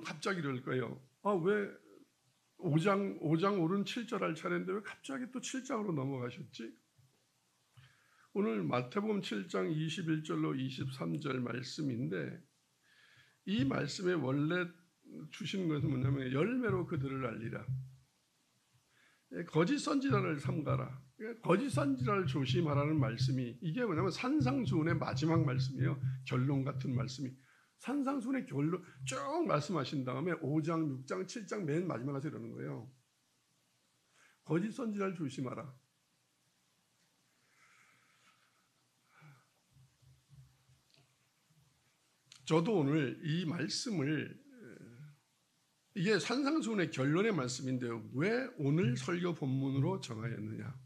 그럼 갑자기 이럴 거예요. 왜 5장 오른 7절 할 차례인데 왜 갑자기 또 7장으로 넘어가셨지? 오늘 마태복음 7장 21절로 23절 말씀인데, 이 말씀에 원래 주신 것은 뭐냐면 열매로 그들을 알리라. 거짓 선지자를 삼가라. 거짓 선지자를 조심하라는 말씀이, 이게 뭐냐면 산상수훈의 마지막 말씀이에요. 결론 같은 말씀이. 산상수훈의 결론 쭉 말씀하신 다음에 5장, 6장, 7장 맨 마지막에서 이러는 거예요. 거짓 선지자를 조심하라. 저도 오늘 이 말씀을, 이게 산상수훈의 결론의 말씀인데요, 왜 오늘 설교 본문으로 정하였느냐?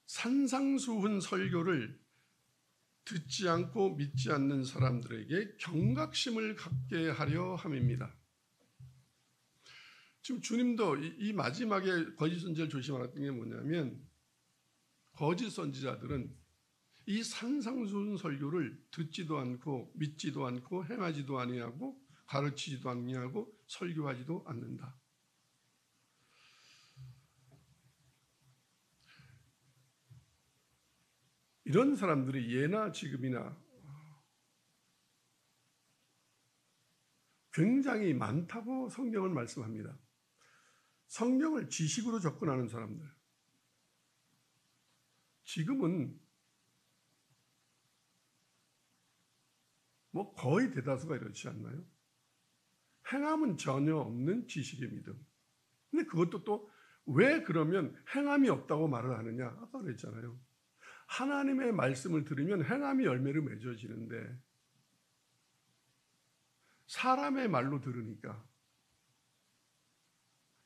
산상수훈 설교를 듣지 않고 믿지 않는 사람들에게 경각심을 갖게 하려 함입니다. 지금 주님도 이 마지막에 거짓 선지자를 조심하라는 게 뭐냐면, 거짓 선지자들은 이 산상수훈 설교를 듣지도 않고 믿지도 않고 행하지도 아니하고 가르치지도 아니하고 설교하지도 않는다. 이런 사람들이 예나 지금이나 굉장히 많다고 성경은 말씀합니다. 성경을 지식으로 접근하는 사람들. 지금은 거의 대다수가 이렇지 않나요? 행함은 전혀 없는 지식의 믿음. 근데 그것도 또 왜 그러면 행함이 없다고 말을 하느냐? 아까 그랬잖아요. 하나님의 말씀을 들으면 행함이 열매로 맺어지는데, 사람의 말로 들으니까,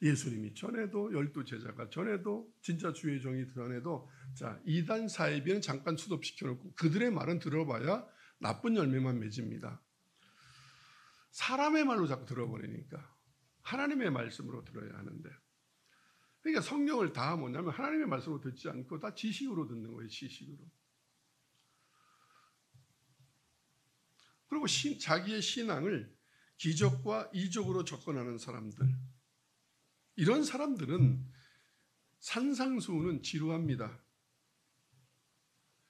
예수님이 전에도, 12제자가 전에도, 진짜 주의 종이 전에도, 자, 이단 사이비는 잠깐 수습시켜놓고 그들의 말은 들어봐야 나쁜 열매만 맺습니다. 사람의 말로 자꾸 들어버리니까 하나님의 말씀으로 들어야 하는데, 그러니까 성경을 다 뭐냐면 하나님의 말씀으로 듣지 않고 다 지식으로 듣는 거예요. 지식으로. 그리고 자기의 신앙을 기적과 이적으로 접근하는 사람들, 이런 사람들은 산상수훈은 지루합니다.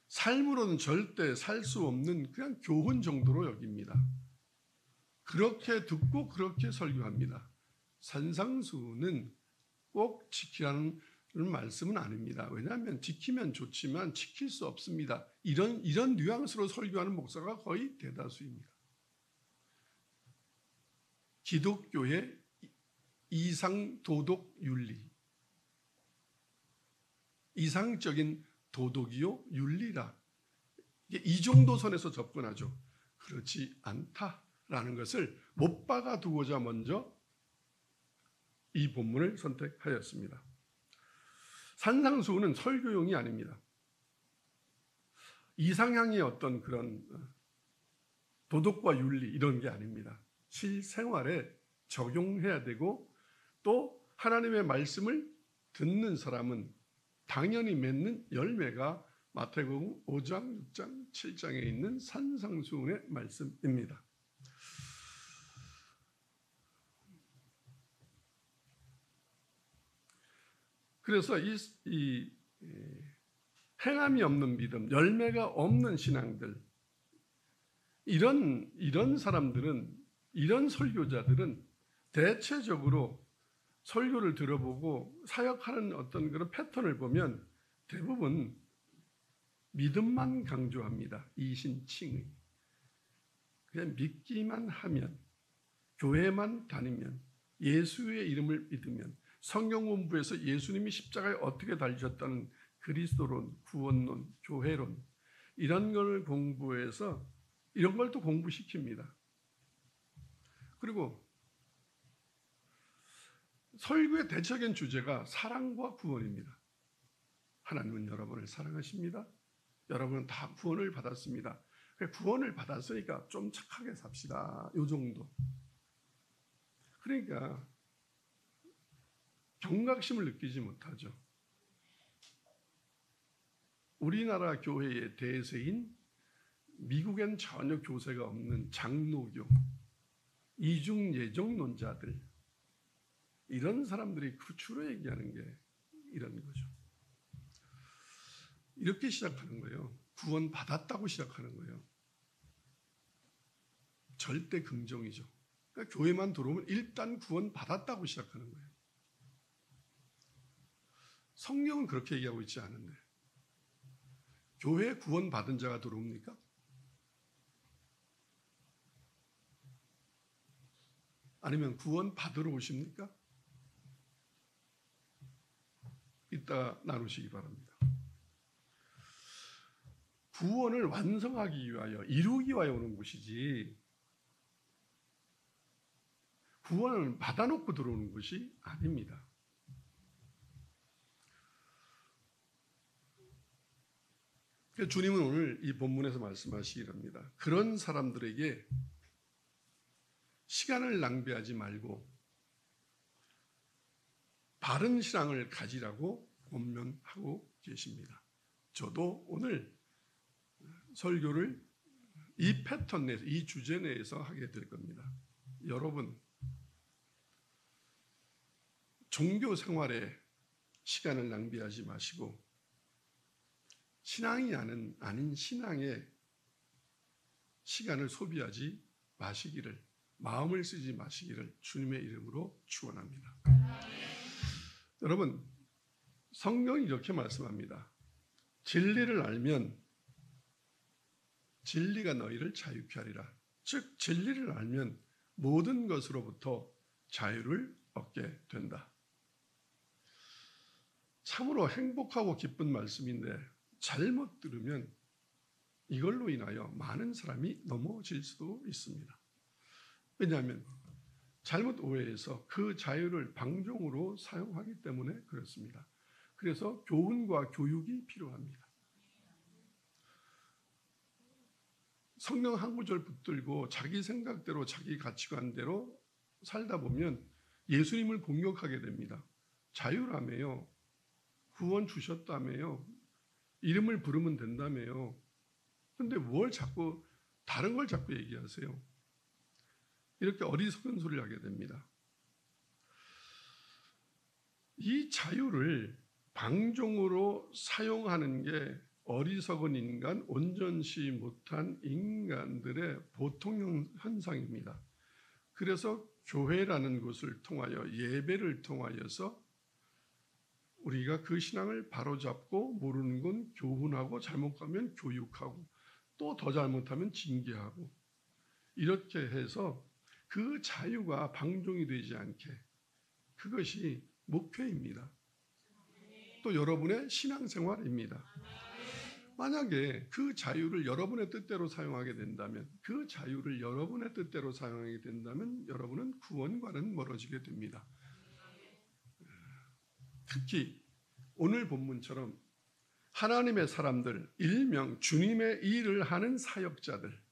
삶으로는 절대 살 수 없는 그냥 교훈 정도로 여깁니다. 그렇게 듣고 그렇게 설교합니다. 산상수훈은 꼭 지키라는 말씀은 아닙니다. 왜냐하면 지키면 좋지만 지킬 수 없습니다. 이런 뉘앙스로 설교하는 목사가 거의 대다수입니다. 기독교의 이상 도덕 윤리, 이상적인 도덕이요 윤리라, 이 정도 선에서 접근하죠. 그렇지 않다라는 것을 못 박아 두고자 먼저 이 본문을 선택하였습니다. 산상수훈은 설교용이 아닙니다. 이상향의 어떤 그런 도덕과 윤리 이런 게 아닙니다. 실생활에 적용해야 되고, 또 하나님의 말씀을 듣는 사람은 당연히 맺는 열매가 마태복음 5장, 6장, 7장에 있는 산상수훈의 말씀입니다. 그래서 이 행함이 없는 믿음, 열매가 없는 신앙들, 이런 사람들은, 이런 설교자들은 대체적으로 설교를 들어보고 사역하는 어떤 그런 패턴을 보면 대부분 믿음만 강조합니다. 이신칭의. 그냥 믿기만 하면, 교회만 다니면, 예수의 이름을 믿으면, 성경 공부에서 예수님이 십자가에 어떻게 달리셨다는 그리스도론, 구원론, 교회론, 이런 걸 공부해서 이런 걸 또 공부시킵니다. 그리고 설교의 대체적인 주제가 사랑과 구원입니다. 하나님은 여러분을 사랑하십니다. 여러분은 다 구원을 받았습니다. 구원을 받았으니까 좀 착하게 삽시다. 이 정도. 그러니까 경각심을 느끼지 못하죠. 우리나라 교회의 대세인, 미국엔 전혀 교세가 없는 장로교, 이중예정론자들, 이런 사람들이 주로 얘기하는 게 이런 거죠. 이렇게 시작하는 거예요. 구원 받았다고 시작하는 거예요. 절대 긍정이죠. 그러니까 교회만 들어오면 일단 구원 받았다고 시작하는 거예요. 성경은 그렇게 얘기하고 있지 않은데 교회에 구원 받은 자가 들어옵니까? 아니면 구원 받으러 오십니까? 이따 나누시기 바랍니다. 구원을 완성하기 위하여, 이루기 위하여 오는 곳이지 구원을 받아놓고 들어오는 것이 아닙니다. 주님은 오늘 이 본문에서 말씀하시기랍니다. 그런 사람들에게 시간을 낭비하지 말고 바른 신앙을 가지라고 권면하고 계십니다. 저도 오늘 설교를 이 패턴 내에서, 이 주제 내에서 하게 될 겁니다. 여러분, 종교 생활에 시간을 낭비하지 마시고 신앙이 아닌 신앙에 시간을 소비하지 마시기를, 마음을 쓰지 마시기를 주님의 이름으로 축원합니다. 여러분, 성경이 이렇게 말씀합니다. 진리를 알면 진리가 너희를 자유케 하리라. 즉 진리를 알면 모든 것으로부터 자유를 얻게 된다. 참으로 행복하고 기쁜 말씀인데 잘못 들으면 이걸로 인하여 많은 사람이 넘어질 수도 있습니다. 왜냐하면 잘못 오해해서 그 자유를 방종으로 사용하기 때문에 그렇습니다. 그래서 교훈과 교육이 필요합니다. 성경 한 구절 붙들고 자기 생각대로 자기 가치관대로 살다 보면 예수님을 공격하게 됩니다. 자유라며요. 구원 주셨다며요. 이름을 부르면 된다며요. 근데 뭘 자꾸 다른 걸 자꾸 얘기하세요. 이렇게 어리석은 소리를 하게 됩니다. 이 자유를 방종으로 사용하는 게 어리석은 인간, 온전치 못한 인간들의 보통 현상입니다. 그래서 교회라는 곳을 통하여, 예배를 통하여서 우리가 그 신앙을 바로잡고 모르는 건 교훈하고 잘못 가면 교육하고 또 더 잘못하면 징계하고 이렇게 해서 그 자유가 방종이 되지 않게, 그것이 목표입니다. 또 여러분의 신앙생활입니다. 만약에 그 자유를 여러분의 뜻대로 사용하게 된다면, 그 자유를 여러분의 뜻대로 사용하게 된다면 여러분은 구원과는 멀어지게 됩니다. 특히 오늘 본문처럼 하나님의 사람들, 일명 주님의 일을 하는 사역자들,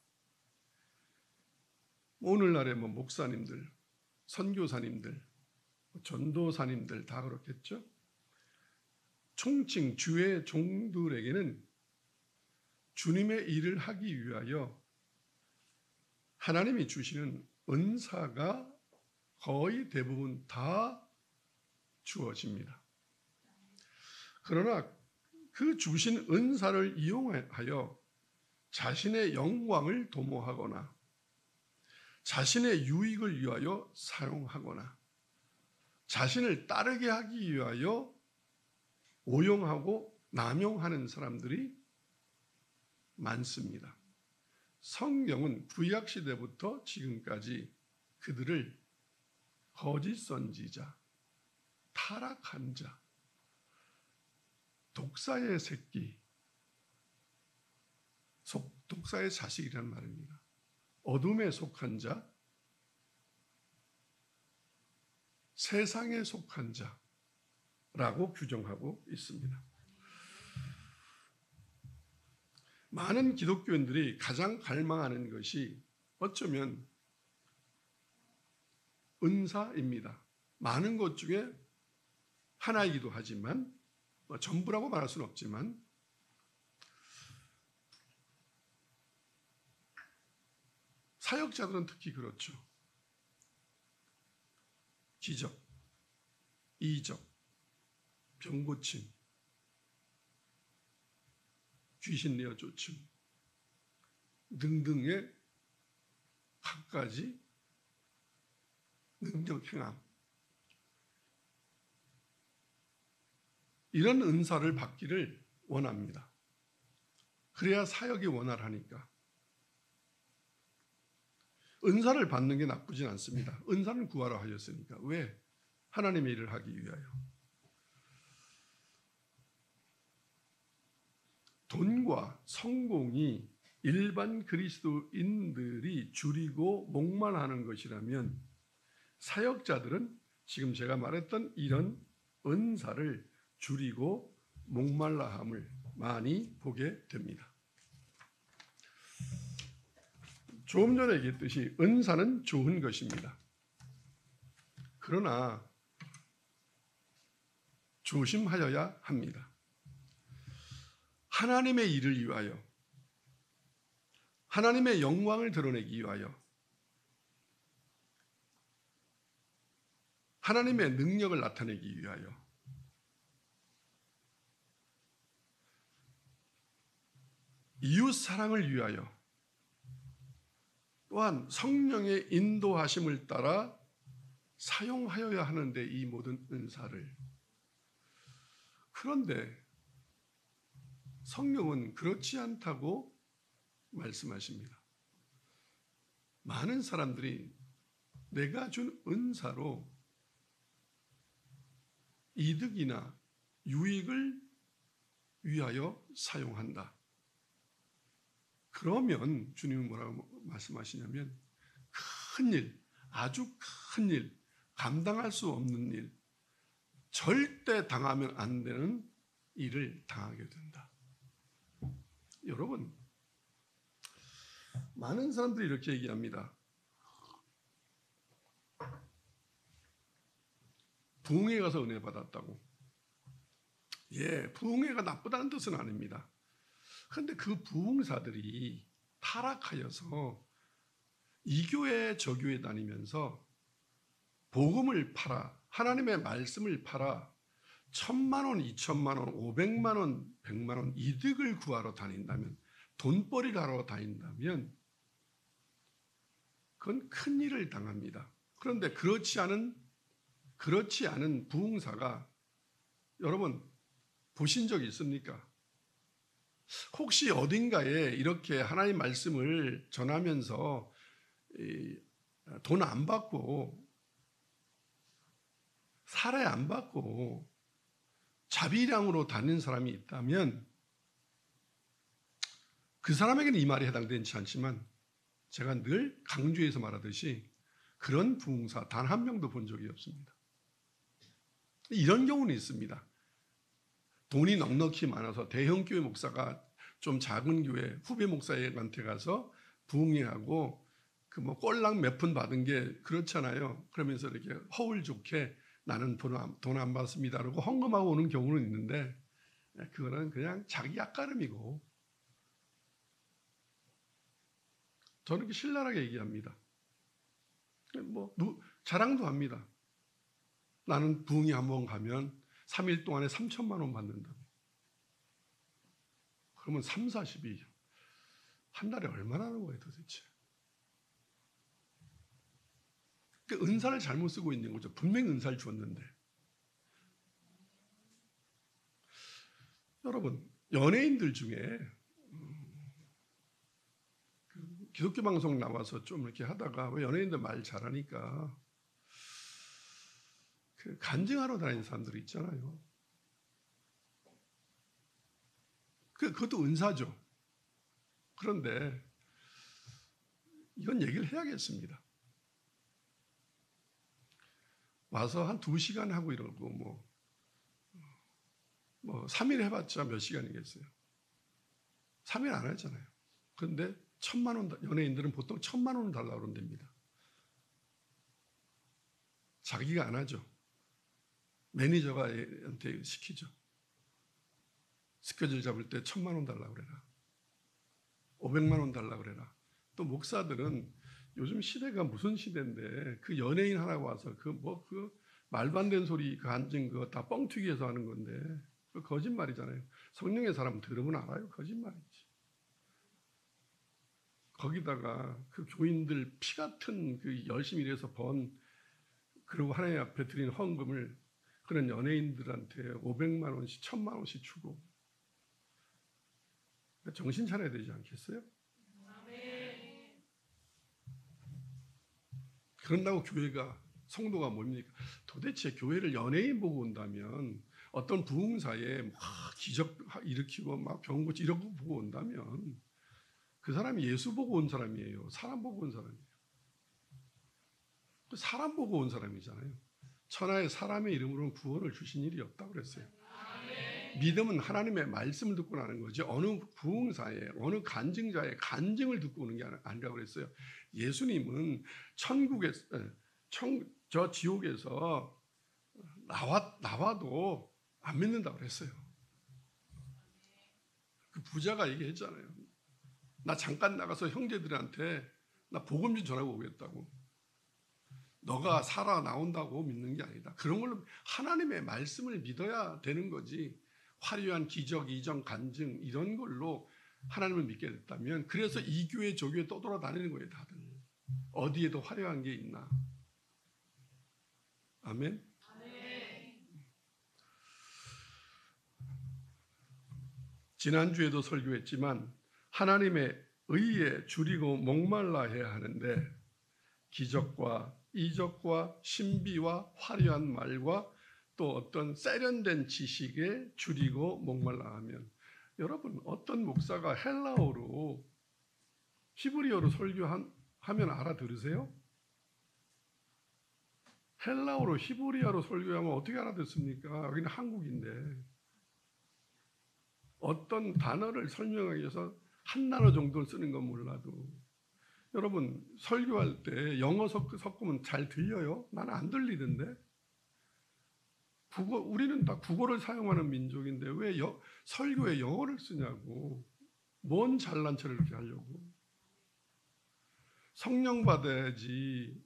오늘날의 목사님들, 선교사님들, 전도사님들 다 그렇겠죠. 총칭 주의 종들에게는 주님의 일을 하기 위하여 하나님이 주시는 은사가 거의 대부분 다 주어집니다. 그러나 그 주신 은사를 이용하여 자신의 영광을 도모하거나 자신의 유익을 위하여 사용하거나 자신을 따르게 하기 위하여 오용하고 남용하는 사람들이 많습니다. 성경은 구약 시대부터 지금까지 그들을 거짓 선지자, 타락한 자, 독사의 새끼, 독사의 자식이라는 말입니다. 어둠에 속한 자, 세상에 속한 자라고 규정하고 있습니다. 많은 기독교인들이 가장 갈망하는 것이 어쩌면 은사입니다. 많은 것 중에 하나이기도 하지만 전부라고 말할 수는 없지만 사역자들은 특히 그렇죠. 기적, 이적, 병고침, 귀신 내어 쫓음 등등의 갖가지 능력 행함, 이런 은사를 받기를 원합니다. 그래야 사역이 원활하니까. 은사를 받는 게 나쁘진 않습니다. 은사는 구하라 하였으니까. 왜? 하나님의 일을 하기 위하여. 돈과 성공이 일반 그리스도인들이 줄이고 목말하는 것이라면 사역자들은 지금 제가 말했던 이런 은사를 줄이고 목말라함을 많이 보게 됩니다. 조금 전에 얘기했듯이 은사는 좋은 것입니다. 그러나 조심하여야 합니다. 하나님의 일을 위하여, 하나님의 영광을 드러내기 위하여, 하나님의 능력을 나타내기 위하여, 이웃 사랑을 위하여, 또한 성령의 인도하심을 따라 사용하여야 하는데, 이 모든 은사를. 그런데 성령은 그렇지 않다고 말씀하십니다. 많은 사람들이 내가 준 은사로 이득이나 유익을 위하여 사용한다. 그러면 주님은 뭐라고 말씀하시냐면 큰 일, 아주 큰 일, 감당할 수 없는 일, 절대 당하면 안 되는 일을 당하게 된다. 여러분, 많은 사람들이 이렇게 얘기합니다. 부흥회 가서 은혜 받았다고. 예, 부흥회가 나쁘다는 뜻은 아닙니다. 그런데 그 부흥사들이 타락하여서 이 교회 저 교회 다니면서 복음을 팔아, 하나님의 말씀을 팔아 1,000만 원, 2,000만 원, 500만 원, 100만 원 이득을 구하러 다닌다면, 돈벌이를 하러 다닌다면 그건 큰 일을 당합니다. 그런데 그렇지 않은 부흥사가 여러분 보신 적 있습니까? 혹시 어딘가에 이렇게 하나님 말씀을 전하면서 돈 안 받고, 사례 안 받고 자비량으로 다니는 사람이 있다면 그 사람에게는 이 말이 해당되지 않지만, 제가 늘 강조해서 말하듯이 그런 부흥사 단 한 명도 본 적이 없습니다. 이런 경우는 있습니다. 돈이 넉넉히 많아서 대형 교회 목사가 좀 작은 교회 후배 목사한테 가서 부흥회하고 그 뭐 꼴랑 몇 푼 받은 게 그렇잖아요. 그러면서 이렇게 허울 좋게 나는 돈 안 받습니다 그러고 헌금하고 오는 경우는 있는데, 그거는 그냥 자기 앞가름이고, 저는 이렇게 신랄하게 얘기합니다. 뭐 자랑도 합니다. 나는 부흥회 한번 가면 3일 동안에 3,000만 원 받는다. 그러면 3, 40이 한 달에 얼마나 하는 거예요 도대체? 그러니까 은사를 잘못 쓰고 있는 거죠. 분명히 은사를 주었는데. 여러분, 연예인들 중에 기독교 방송 나와서 좀 이렇게 하다가 왜 연예인들 말 잘하니까 그 간증하러 다니는 사람들이 있잖아요. 그것도 은사죠. 그런데 이건 얘기를 해야겠습니다. 와서 한 2시간 하고 이러고 뭐 3일 해봤자 몇 시간이겠어요. 3일 안 하잖아요. 그런데 1,000만 원, 연예인들은 보통 1,000만 원 달라고 그런답니다. 자기가 안 하죠. 매니저가 한테 시키죠. 스케줄 잡을 때 1,000만 원 달라고 그래라. 500만 원 달라고 그래라. 또 목사들은 요즘 시대가 무슨 시대인데 그 연예인 하나 와서 그 말도 안 되는 소리 그 간증 그거 다 뻥튀기해서 하는 건데 그 거짓말이잖아요. 성령의 사람 들으면 알아요. 거짓말이지. 거기다가 그 교인들 피 같은 그 열심히 일해서 번 그리고 하나님 앞에 드린 헌금을 그런 연예인들한테 500만 원씩 1000만 원씩 주고 정신 차려야 되지 않겠어요? 그런다고 교회가 성도가 뭡니까? 도대체 교회를 연예인 보고 온다면 어떤 부흥사에 막 기적 일으키고 막 병 고치 이런 거 보고 온다면 그 사람이 예수 보고 온 사람이에요. 사람 보고 온 사람이에요. 사람 보고 온 사람이잖아요. 천하의 사람의 이름으로는 구원을 주신 일이 없다고 그랬어요. 믿음은 하나님의 말씀을 듣고 나는 거지 어느 부흥사에 어느 간증자의 간증을 듣고 오는 게 아니라고 그랬어요. 예수님은 저 지옥에서 나와도 안 믿는다고 그랬어요. 그 부자가 얘기했잖아요. 나 잠깐 나가서 형제들한테 나 복음 좀 전하고 오겠다고. 너가 살아 나온다고 믿는 게 아니다. 그런 걸로 하나님의 말씀을 믿어야 되는 거지. 화려한 기적, 이정, 간증 이런 걸로 하나님을 믿게 됐다면 그래서 이 교회 저 교회 떠돌아다니는 거예요. 다들. 어디에도 화려한 게 있나. 아멘. 지난주에도 설교했지만 하나님의 의에 줄이고 목말라 해야 하는데 기적과 이적과 신비와 화려한 말과 또 어떤 세련된 지식에 줄이고 목말라 하면 여러분 어떤 목사가 헬라어로 히브리어로 설교하면 알아들으세요? 헬라어로 히브리어로 설교하면 어떻게 알아듣습니까? 여기는 한국인데 어떤 단어를 설명하기 위해서 한 단어 정도를 쓰는 건 몰라도 여러분 설교할 때 영어 섞으면 잘 들려요? 나는 안 들리던데. 우리는 다 국어를 사용하는 민족인데 왜 설교에 영어를 쓰냐고. 뭔 잘난 체를 이렇게 하려고. 성령 받아야지.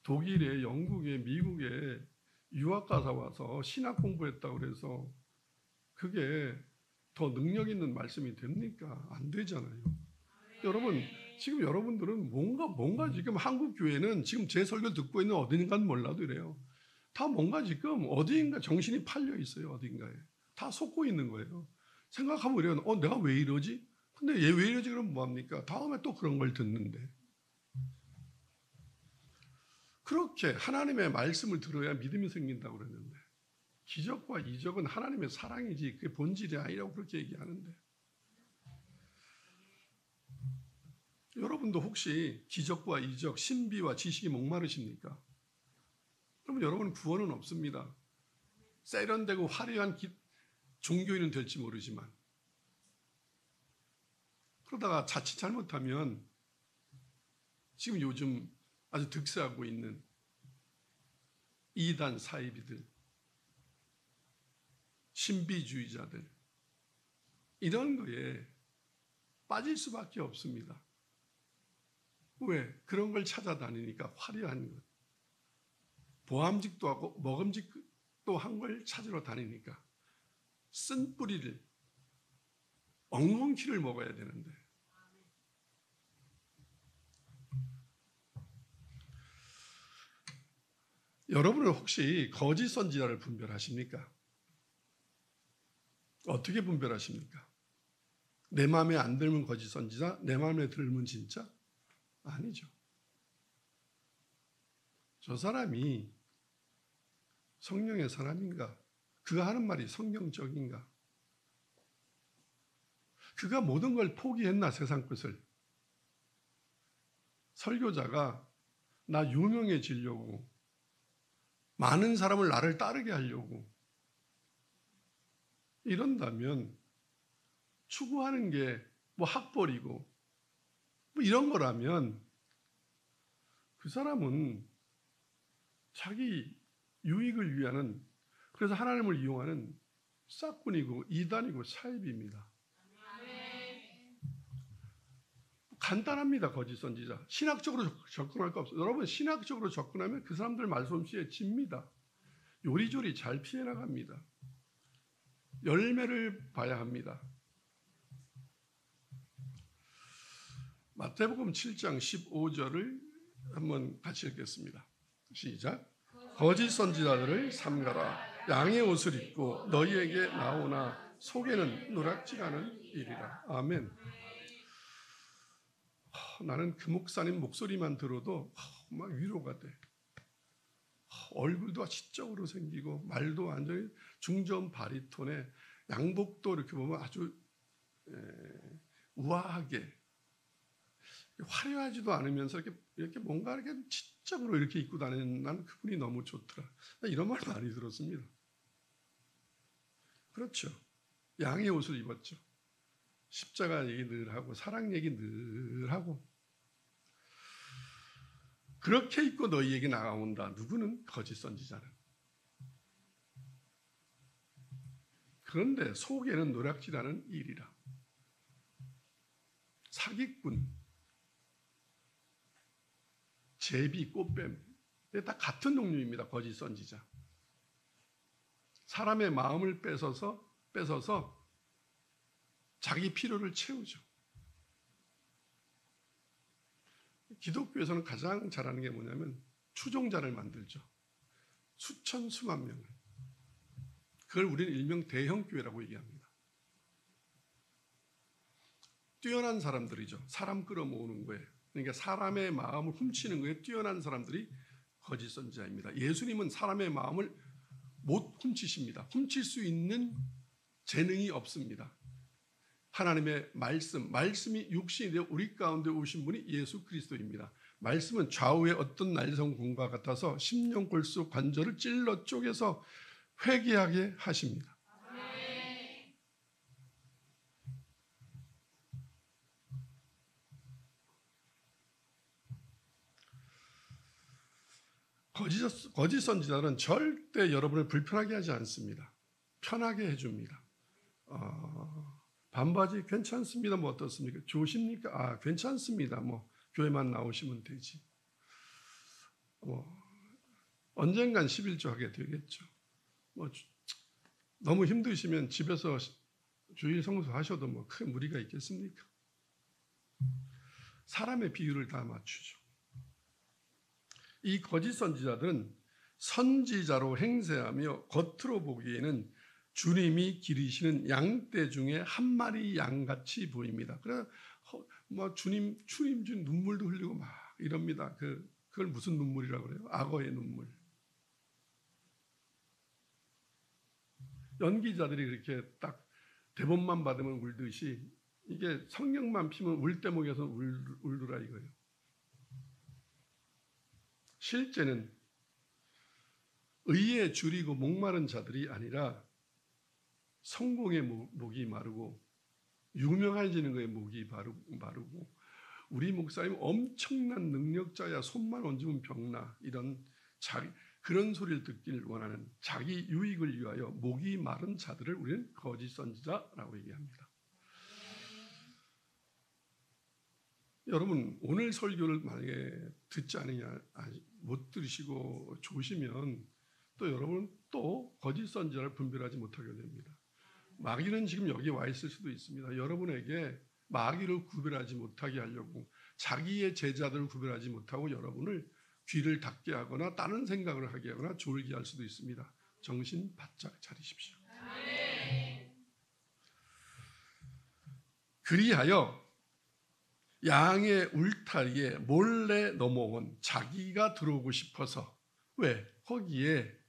독일에 영국에 미국에 유학 가서 와서 신학 공부했다고 그래서 그게 더 능력 있는 말씀이 됩니까? 안 되잖아요. 여러분 지금 여러분들은 뭔가 지금 한국 교회는 지금 제 설교 듣고 있는 어딘가는 몰라도 이래요. 다 뭔가 지금 어디인가 정신이 팔려 있어요. 어딘가에 다 속고 있는 거예요. 생각하면 이래요. 내가 왜 이러지? 근데 얘 왜 이러지? 그럼 뭐합니까? 다음에 또 그런 걸 듣는데. 그렇게 하나님의 말씀을 들어야 믿음이 생긴다고 그랬는데 기적과 이적은 하나님의 사랑이지 그게 본질이 아니라고 그렇게 얘기하는데 여러분도 혹시 기적과 이적, 신비와 지식이 목마르십니까? 그러면 여러분 구원은 없습니다. 세련되고 화려한 종교인은 될지 모르지만 그러다가 자칫 잘못하면 지금 요즘 아주 득세하고 있는 이단 사이비들, 신비주의자들 이런 거에 빠질 수밖에 없습니다. 왜? 그런 걸 찾아다니니까 화려한 것. 보암직도 하고 먹음직도 한 걸 찾으러 다니니까 쓴 뿌리를 엉겅퀴를 먹어야 되는데 여러분은 혹시 거짓 선지자를 분별하십니까? 어떻게 분별하십니까? 내 마음에 안 들면 거짓 선지자, 내 마음에 들면 진짜? 아니죠. 저 사람이 성령의 사람인가? 그가 하는 말이 성경적인가? 그가 모든 걸 포기했나 세상 것을? 설교자가 나 유명해지려고 많은 사람을 나를 따르게 하려고 이런다면 추구하는 게 뭐 학벌이고 뭐 이런 거라면 그 사람은 자기 유익을 위하는 그래서 하나님을 이용하는 싹군이고 이단이고 사입입니다. 간단합니다. 거짓 선지자. 신학적으로 접근할 거 없어요. 여러분 신학적으로 접근하면 그 사람들 말솜씨에 집니다. 요리조리 잘 피해 나갑니다. 열매를 봐야 합니다. 마태복음 7장 15절을 한번 같이 읽겠습니다. 시작. 거짓 선지자들을 삼가라. 양의 옷을 입고 너희에게 나오나 속에는 노략질하는 일이라. 아멘. 나는 그 목사님 목소리만 들어도 막 위로가 돼. 얼굴도 지적으로 생기고 말도 완전히 중저음 바리톤에 양복도 이렇게 보면 아주 우아하게 화려하지도 않으면서 이렇게 뭔가 이렇게 지적으로 이렇게 입고 다니는 난 그분이 너무 좋더라. 이런 말 많이 들었습니다. 그렇죠. 양의 옷을 입었죠. 십자가 얘기 늘 하고 사랑 얘기 늘 하고 그렇게 입고 너희에게 나온다. 누구는? 거짓 선지자는. 그런데 속에는 노략질하는 일이라. 사기꾼, 제비, 꽃뱀 다 같은 종류입니다. 거짓 선지자. 사람의 마음을 뺏어서 자기 필요를 채우죠. 기독교에서는 가장 잘하는 게 뭐냐면 추종자를 만들죠. 수천 수만 명을. 그걸 우리는 일명 대형교회라고 얘기합니다. 뛰어난 사람들이죠. 사람 끌어모으는 거에, 그러니까 사람의 마음을 훔치는 거에 뛰어난 사람들이 거짓 선지자입니다. 예수님은 사람의 마음을 못 훔치십니다. 훔칠 수 있는 재능이 없습니다. 하나님의 말씀이 육신이 되어 우리 가운데 오신 분이 예수 그리스도입니다. 말씀은 좌우의 어떤 날성공과 같아서 심령골수 관절을 찔러 쪼개서 회개하게 하십니다. 거짓 선지자는 절대 여러분을 불편하게 하지 않습니다. 편하게 해줍니다. 반바지 괜찮습니다. 뭐 어떻습니까? 좋으십니까? 괜찮습니다. 뭐 교회만 나오시면 되지. 언젠간 11조 하게 되겠죠. 너무 힘드시면 집에서 주일 성수 하셔도 뭐 큰 무리가 있겠습니까? 사람의 비율을 다 맞추죠. 이 거짓 선지자들은 선지자로 행세하며 겉으로 보기에는 주님이 기르시는 양떼 중에 한 마리 양같이 보입니다. 그래서 주님 눈물도 흘리고 막 이럽니다. 그걸 무슨 눈물이라고 그래요? 악어의 눈물. 연기자들이 그렇게 딱 대본만 받으면 울듯이 이게 성령만 피면 울 대목에서 울더라 이거예요. 실제는 의에 줄이고 목마른 자들이 아니라 성공의 목이 마르고 유명해지는 거에 목이 마르고 우리 목사님 엄청난 능력자야 손만 얹으면 병나 이런 그런 소리를 듣기를 원하는 자기 유익을 위하여 목이 마른 자들을 우리는 거짓 선지자라고 얘기합니다. 여러분 오늘 설교를 만약에 듣지 않으냐 못 들으시고 조시면 또 여러분 또 거짓 선지자를 분별하지 못하게 됩니다. 마귀는 지금 여기 와 있을 수도 있습니다. 여러분에게 마귀를 구별하지 못하게 하려고 자기의 제자들을 구별하지 못하고 여러분을 귀를 닫게 하거나 다른 생각을 하게 하거나 졸게 할 수도 있습니다. 정신 바짝 차리십시오. 그리하여 양의 울타리에 몰래 넘어온 자기가 들어오고 싶어서 왜? 거기에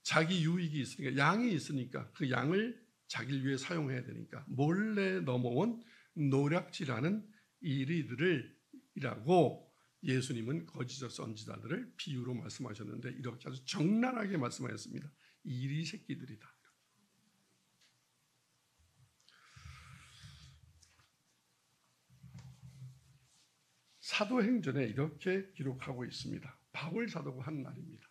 자기 유익이 있으니까 양이 있으니까 그 양을 자기를 위해 사용해야 되니까 몰래 넘어온 노략질하는 이리들이라고 예수님은 거짓 선지자들을 비유로 말씀하셨는데 이렇게 아주 적나라하게 말씀하셨습니다. 이리 새끼들이다. 사도행전에 이렇게 기록하고 있습니다. 바울 사도가 한 말입니다.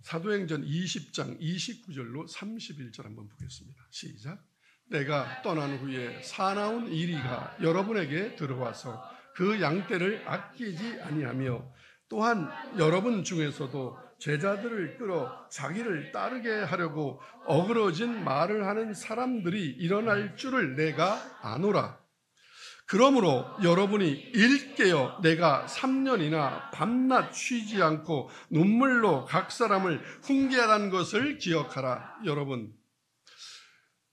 사도행전 20장 29절로 31절 한번 보겠습니다. 시작. 내가 떠난 후에 사나운 이리가 여러분에게 들어와서 그 양떼를 아끼지 아니하며 또한 여러분 중에서도 제자들을 끌어 자기를 따르게 하려고 어그러진 말을 하는 사람들이 일어날 줄을 내가 아노라. 그러므로 여러분이 일깨어 내가 3년이나 밤낮 쉬지 않고 눈물로 각 사람을 훈계하라는 것을 기억하라. 여러분,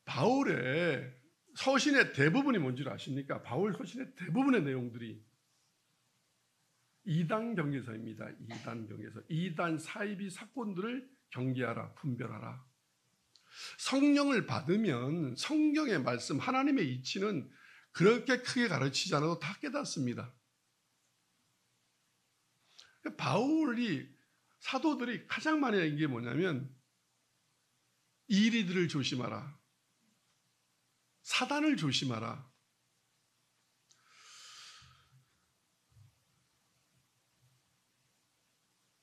바울의 서신의 대부분이 뭔지 아십니까? 바울 서신의 대부분의 내용들이 이단 경계서입니다. 이단 경계서. 이단 사이비 사건들을 경계하라, 분별하라. 성령을 받으면 성경의 말씀, 하나님의 이치는 그렇게 크게 가르치지 않아도 다 깨닫습니다. 바울이, 사도들이 가장 많이 한 게 뭐냐면 이리들을 조심하라, 사단을 조심하라.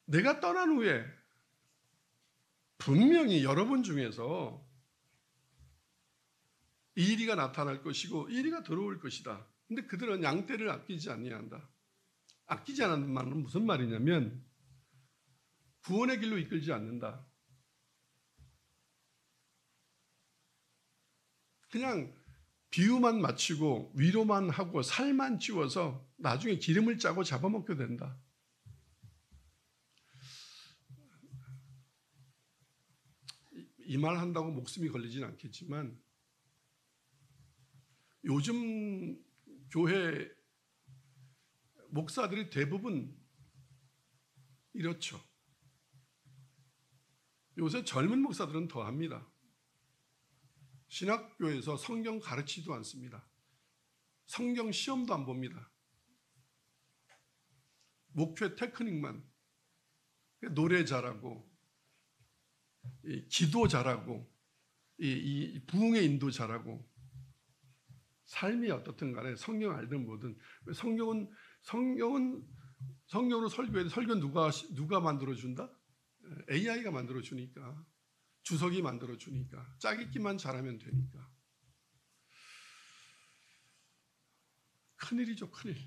내가 떠난 후에 분명히 여러분 중에서 이리가 나타날 것이고 이리가 들어올 것이다. 근데 그들은 양떼를 아끼지 아니한다. 아끼지 않는 말은 무슨 말이냐면 구원의 길로 이끌지 않는다. 그냥 비유만 맞추고 위로만 하고 살만 찌워서 나중에 기름을 짜고 잡아먹게 된다. 이 말 한다고 목숨이 걸리진 않겠지만 요즘 교회 목사들이 대부분 이렇죠. 요새 젊은 목사들은 더합니다. 신학교에서 성경 가르치지도 않습니다. 성경 시험도 안 봅니다. 목회 테크닉만, 노래 잘하고 기도 잘하고 이 부흥의 인도 잘하고 삶이 어떻든 간에 성경 알든 뭐든 성경으로 설교해도 설교 누가 만들어준다? AI가 만들어주니까, 주석이 만들어주니까, 짜깁기만 잘하면 되니까. 큰일이죠, 큰일.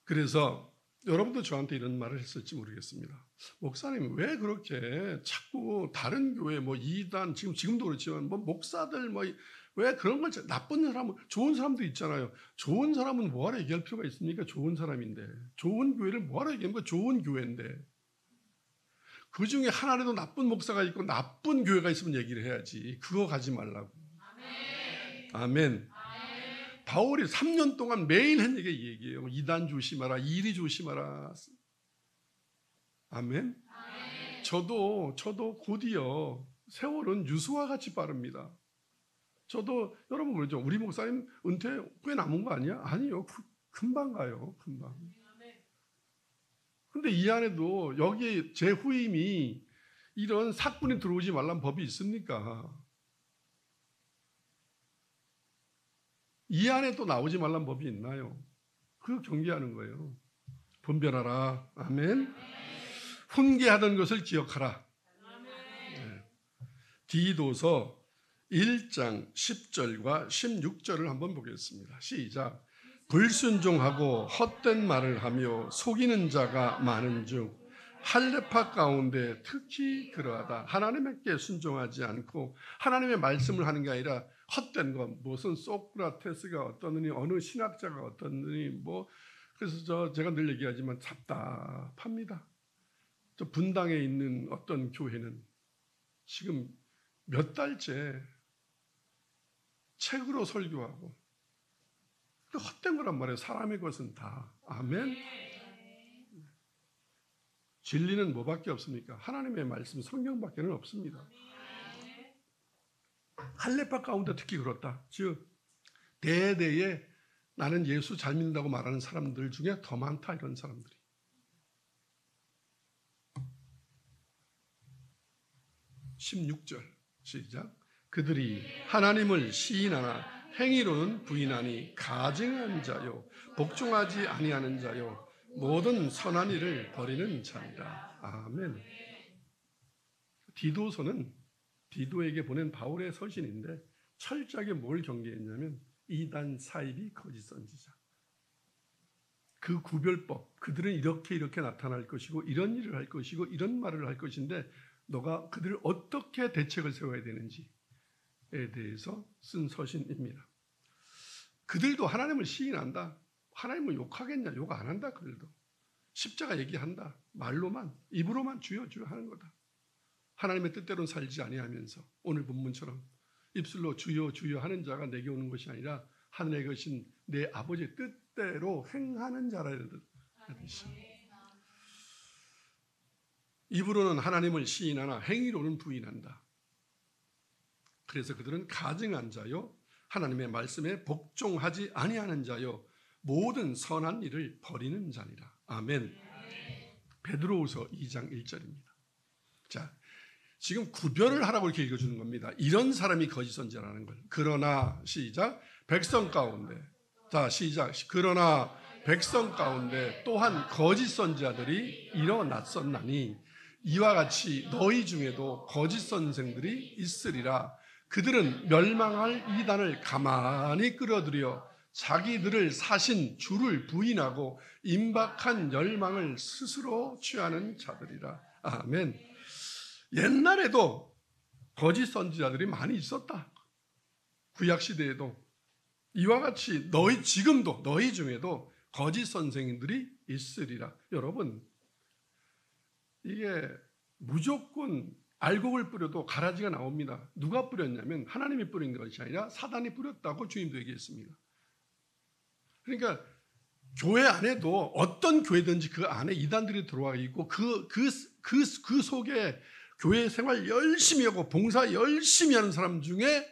그래서 여러분도 저한테 이런 말을 했을지 모르겠습니다. 목사님, 왜 그렇게 자꾸 다른 교회, 이단, 지금도 그렇지만, 목사들, 왜 그런 걸, 나쁜 사람은, 좋은 사람도 있잖아요. 좋은 사람은 뭐하러 얘기할 필요가 있습니까? 좋은 사람인데. 좋은 교회를 뭐하러 얘기합니까? 좋은 교회인데. 그 중에 하나라도 나쁜 목사가 있고, 나쁜 교회가 있으면 얘기를 해야지. 그거 가지 말라고. 아멘. 아멘. 바울이 3년 동안 매일 한 얘기예요. 이단 조심하라, 이리 조심하라. 아멘. 아멘. 저도 곧이요. 세월은 유수와 같이 빠릅니다. 저도 여러분 모르죠. 우리 목사님 은퇴 꽤 남은 거 아니야? 아니요. 금방 가요. 금방. 근데 이 안에도 여기 제 후임이 이런 사건이 들어오지 말란 법이 있습니까? 이 안에 또 나오지 말란 법이 있나요? 그거 경계하는 거예요. 분별하라. 아멘. 훈계하던 것을 기억하라. 네. 디도서 1장 10절과 16절을 한번 보겠습니다. 시작. 불순종하고 헛된 말을 하며 속이는 자가 많은 중 할례파 가운데 특히 그러하다. 하나님께 순종하지 않고 하나님의 말씀을 하는 게 아니라 헛된 것, 무슨 소크라테스가 어떠느니 어느 신학자가 어떠느니 그래서 제가 늘 얘기하지만 답답합니다. 저 분당에 있는 어떤 교회는 지금 몇 달째 책으로 설교하고 헛된 거란 말이에요. 사람의 것은 다. 아멘. 진리는 뭐밖에 없습니까? 하나님의 말씀, 성경밖에는 없습니다. 할례파 가운데 특히 그렇다. 즉 대대에 나는 예수 잘 믿는다고 말하는 사람들 중에 더 많다. 이런 사람들이. (16절) 시작. 그들이 하나님을 시인하나 행위로는 부인하니 가증한 자요 복종하지 아니하는 자요 모든 선한 일을 버리는 자니라. 아멘. 디도서는 디도에게 보낸 바울의 서신인데 철저하게 뭘 경계했냐면 이단 사입이 거짓 선지자. 그 구별법, 그들은 이렇게 나타날 것이고 이런 일을 할 것이고 이런 말을 할 것인데 너가 그들을 어떻게 대책을 세워야 되는지에 대해서 쓴 서신입니다. 그들도 하나님을 시인한다. 하나님을 욕하겠냐? 욕 안 한다. 그들도 십자가 얘기한다. 말로만, 입으로만 주여 주여 하는 거다. 하나님의 뜻대로는 살지 아니하면서 오늘 본문처럼 입술로 주여 주여 하는 자가 내게 오는 것이 아니라 하늘에 계신 내 아버지의 뜻대로 행하는 자라 하듯이 입으로는 하나님을 시인하나 행위로는 부인한다. 그래서 그들은 가증한 자요 하나님의 말씀에 복종하지 아니하는 자요 모든 선한 일을 버리는 자니라. 아멘. 베드로후서 2장 1절입니다. 자, 지금 구별을 하라고 이렇게 읽어주는 겁니다. 이런 사람이 거짓 선지자라는 걸. 그러나 시작. 백성 가운데. 자, 시작. 그러나 백성 가운데 또한 거짓 선지자들이 일어났었나니 이와 같이 너희 중에도 거짓 선생들이 있으리라. 그들은 멸망할 이단을 가만히 끌어들여 자기들을 사신 주를 부인하고 임박한 열망을 스스로 취하는 자들이라. 아멘. 옛날에도 거짓 선지자들이 많이 있었다. 구약 시대에도 이와 같이 지금도 너희 중에도 거짓 선생님들이 있으리라. 여러분, 이게 무조건 알곡을 뿌려도 가라지가 나옵니다. 누가 뿌렸냐면 하나님이 뿌린 것이 아니라 사단이 뿌렸다고 주님도 얘기했습니다. 그러니까 교회 안에도 어떤 교회든지 그 안에 이단들이 들어와 있고 그 속에 교회 생활 열심히 하고 봉사 열심히 하는 사람 중에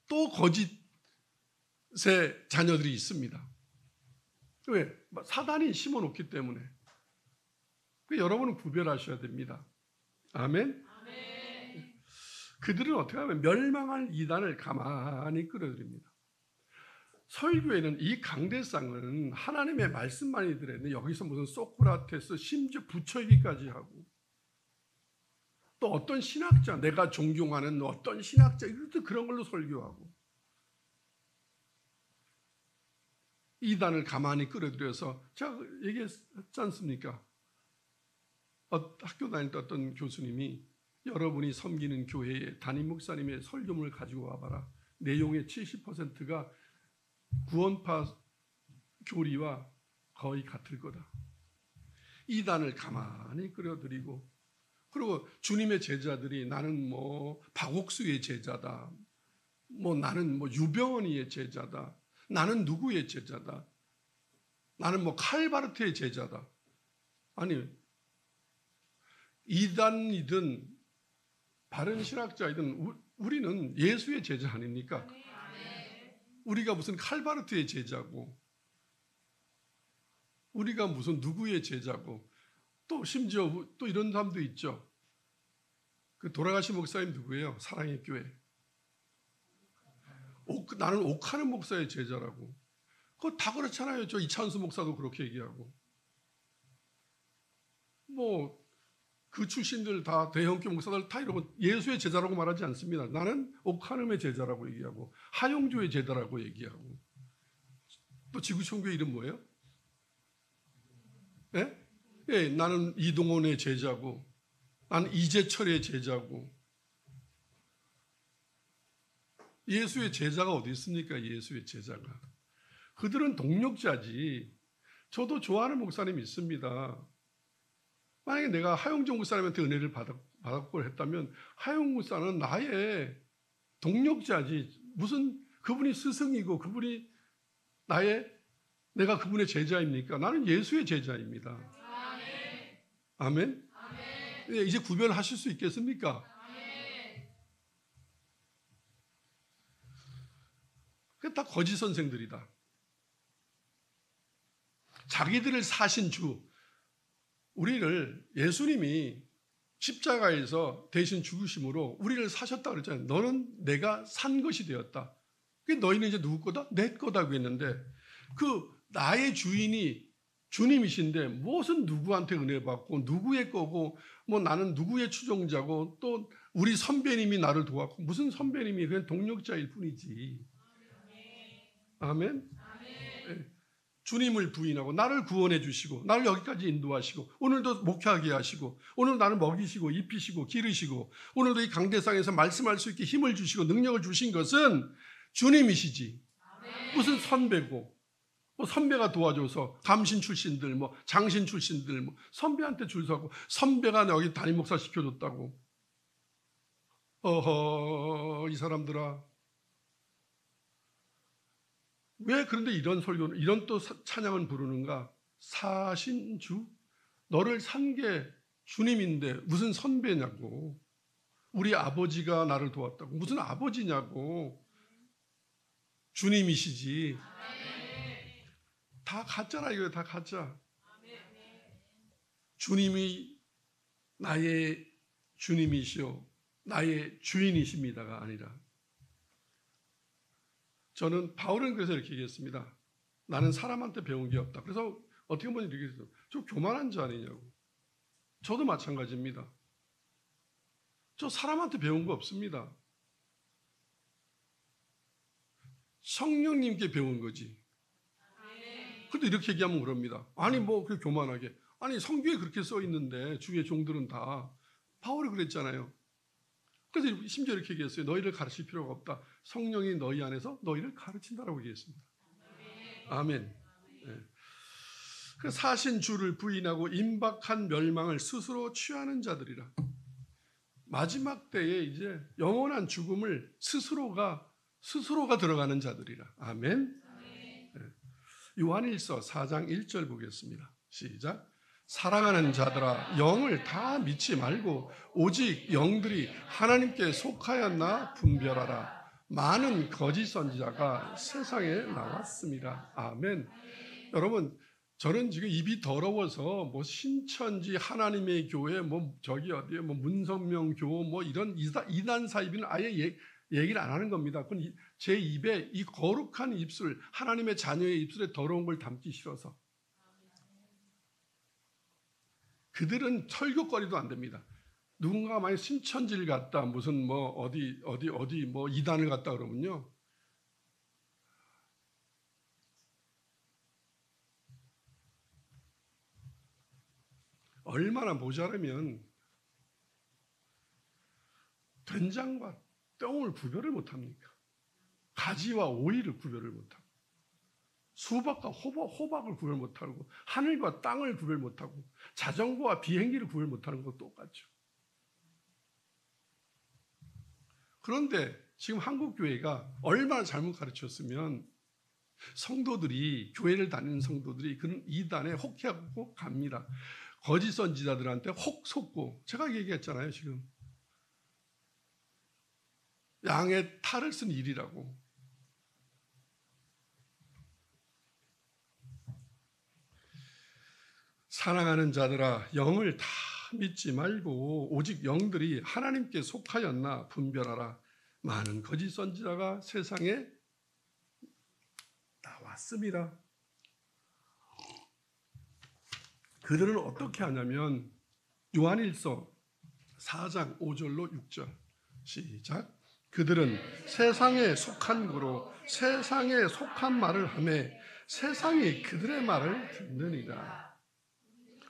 또 거짓의 자녀들이 있습니다. 왜? 사단이 심어놓기 때문에. 여러분은 구별하셔야 됩니다. 아멘? 아멘. 그들은 어떻게 하면 멸망할 이단을 가만히 끌어들입니다. 설교에는 이 강대상은 하나님의 말씀만이 들어있는데 여기서 무슨 소크라테스 심지어 부처이기까지 하고 또 어떤 신학자, 내가 존경하는 어떤 신학자 이것도 그런 걸로 설교하고 이단을 가만히 끌어들여서 제가 얘기했지 않습니까? 학교 다닐 때 어떤 교수님이 여러분이 섬기는 교회에 담임 목사님의 설교문을 가지고 와봐라. 내용의 70%가 구원파 교리와 거의 같을 거다. 이단을 가만히 끌어들이고 그리고 주님의 제자들이 나는 박옥수의 제자다. 나는 유병언이의 제자다. 나는 누구의 제자다. 나는 칼바르트의 제자다. 아니 이단이든 바른 신학자이든 우리는 예수의 제자 아닙니까? 우리가 무슨 칼바르트의 제자고 우리가 무슨 누구의 제자고 또 심지어 또 이런 사람도 있죠. 그 돌아가신 목사님 누구예요? 사랑의 교회. 나는 옥하는 목사의 제자라고. 그거 다 그렇잖아요. 저 이찬수 목사도 그렇게 얘기하고. 그 출신들 다 대형교 목사들 다 이러고 예수의 제자라고 말하지 않습니다. 나는 옥하는의 제자라고 얘기하고 하용조의 제자라고 얘기하고 또 지구촌교회 이름 뭐예요? 예? 예, 나는 이동원의 제자고 나는 이재철의 제자고 예수의 제자가 어디 있습니까? 예수의 제자가. 그들은 동력자지. 저도 좋아하는 목사님이 있습니다. 만약에 내가 하용조 목사님한테 은혜를 받았고 했다면 하용 목사는 나의 동력자지. 무슨 그분이 스승이고 그분이 내가 그분의 제자입니까? 나는 예수의 제자입니다. 아멘. 아멘. 이제 구별하실 수 있겠습니까? 아멘. 그게 다 거짓 선생들이다. 자기들을 사신 주. 우리를 예수님이 십자가에서 대신 죽으심으로 우리를 사셨다고 그랬잖아요. 너는 내가 산 것이 되었다. 너희는 이제 누구 거다? 내 거다고 했는데 그 나의 주인이 주님이신데 무슨 누구한테 은혜 받고 누구의 거고 뭐 나는 누구의 추종자고 또 우리 선배님이 나를 도왔고 무슨 선배님이 그냥 동력자일 뿐이지. 아멘. 네. 주님을 부인하고 나를 구원해 주시고 나를 여기까지 인도하시고 오늘도 목회하게 하시고 오늘 나를 먹이시고 입히시고 기르시고 오늘도 이 강대상에서 말씀할 수 있게 힘을 주시고 능력을 주신 것은 주님이시지. 무슨 선배고 뭐 선배가 도와줘서 감신 출신들 뭐 장신 출신들 뭐 선배한테 줄 서고 선배가 여기 담임 목사 시켜줬다고. 어허 이 사람들아. 왜 그런데 이런 설교는 이런 또 찬양을 부르는가? 사신주 너를 산 게 주님인데 무슨 선배냐고. 우리 아버지가 나를 도왔다고. 무슨 아버지냐고. 주님이시지. 다 가짜라 이거예요. 다 가짜. 주님이 나의 주님이시오 나의 주인이십니다가 아니라 저는 바울은 그래서 이렇게 얘기했습니다. 나는 사람한테 배운 게 없다. 그래서 어떻게 보면 이렇게 했어요. 저 교만한 자 아니냐고. 저도 마찬가지입니다. 저 사람한테 배운 거 없습니다. 성령님께 배운 거지. 근데 이렇게 얘기하면 그럽니다. 아니 뭐 그 교만하게. 아니 성경에 그렇게 써 있는데 주의 종들은 다 바울이 그랬잖아요. 그래서 심지어 이렇게 얘기했어요. 너희를 가르칠 필요가 없다. 성령이 너희 안에서 너희를 가르친다라고 얘기했습니다. 아멘. 네. 그 사신 주를 부인하고 임박한 멸망을 스스로 취하는 자들이라. 마지막 때에 이제 영원한 죽음을 스스로가 들어가는 자들이라. 아멘. 네. 요한일서 4장 1절 보겠습니다. 시작. 사랑하는 자들아 영을 다 믿지 말고 오직 영들이 하나님께 속하였나 분별하라. 많은 거짓 선지자가 세상에 나왔습니다. 아멘. 여러분 저는 지금 입이 더러워서 뭐 신천지 하나님의 교회 뭐 저기 어디에 뭐 문성명 교 뭐 이런 이단 사이비는 아예 얘기를 안 하는 겁니다. 그건 제 입에 이 거룩한 입술 하나님의 자녀의 입술에 더러운 걸 담기 싫어서. 그들은 설교거리도 안 됩니다. 누군가 만약 신천지를 갔다 무슨 뭐 어디 뭐 이단을 갔다 그러면요. 얼마나 모자라면 된장과 똥을 구별을 못합니까? 가지와 오이를 구별을 못하고 수박과 호박을 구별 못하고 하늘과 땅을 구별 못하고 자전거와 비행기를 구별 못하는 것도 똑같죠. 그런데 지금 한국 교회가 얼마나 잘못 가르쳤으면 성도들이 교회를 다니는 성도들이 그런 이단에 혹해하고 갑니다. 거짓 선지자들한테 혹 속고 제가 얘기했잖아요. 지금 양의 탈을 쓴 일이라고. 사랑하는 자들아 영을 다 믿지 말고 오직 영들이 하나님께 속하였나 분별하라. 많은 거짓 선지자가 세상에 나왔습니다. 그들은 어떻게 하냐면 요한일서 4장 5절로 6절 시작. 그들은 세상에 속한 거로 세상에 속한 말을 하며 세상이 그들의 말을 듣느니라.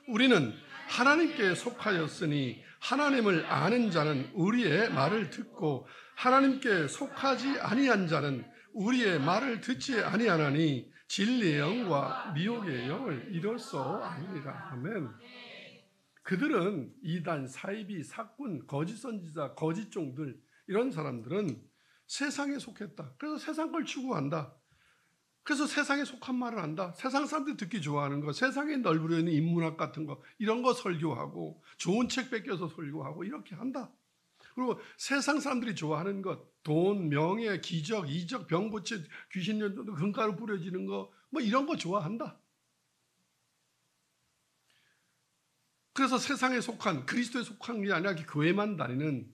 우리는 하나님께 속하였으니 하나님을 아는 자는 우리의 말을 듣고 하나님께 속하지 아니한 자는 우리의 말을 듣지 아니하나니 진리의 영과 미혹의 영을 이룰 수 아니니라. 아멘. 그들은 이단, 사이비, 사꾼, 거짓 선지자, 거짓 종들 이런 사람들은 세상에 속했다. 그래서 세상 걸 추구한다. 그래서 세상에 속한 말을 한다. 세상 사람들이 듣기 좋아하는 거, 세상에 널브러 있는 인문학 같은 거 이런 거 설교하고 좋은 책 뺏겨서 설교하고 이렇게 한다. 그리고 세상 사람들이 좋아하는 것, 돈, 명예, 기적, 이적, 병고치, 귀신 연도, 금가루 뿌려지는 거 뭐 이런 거 좋아한다. 그래서 세상에 속한, 그리스도에 속한 게 아니라 교회만 다니는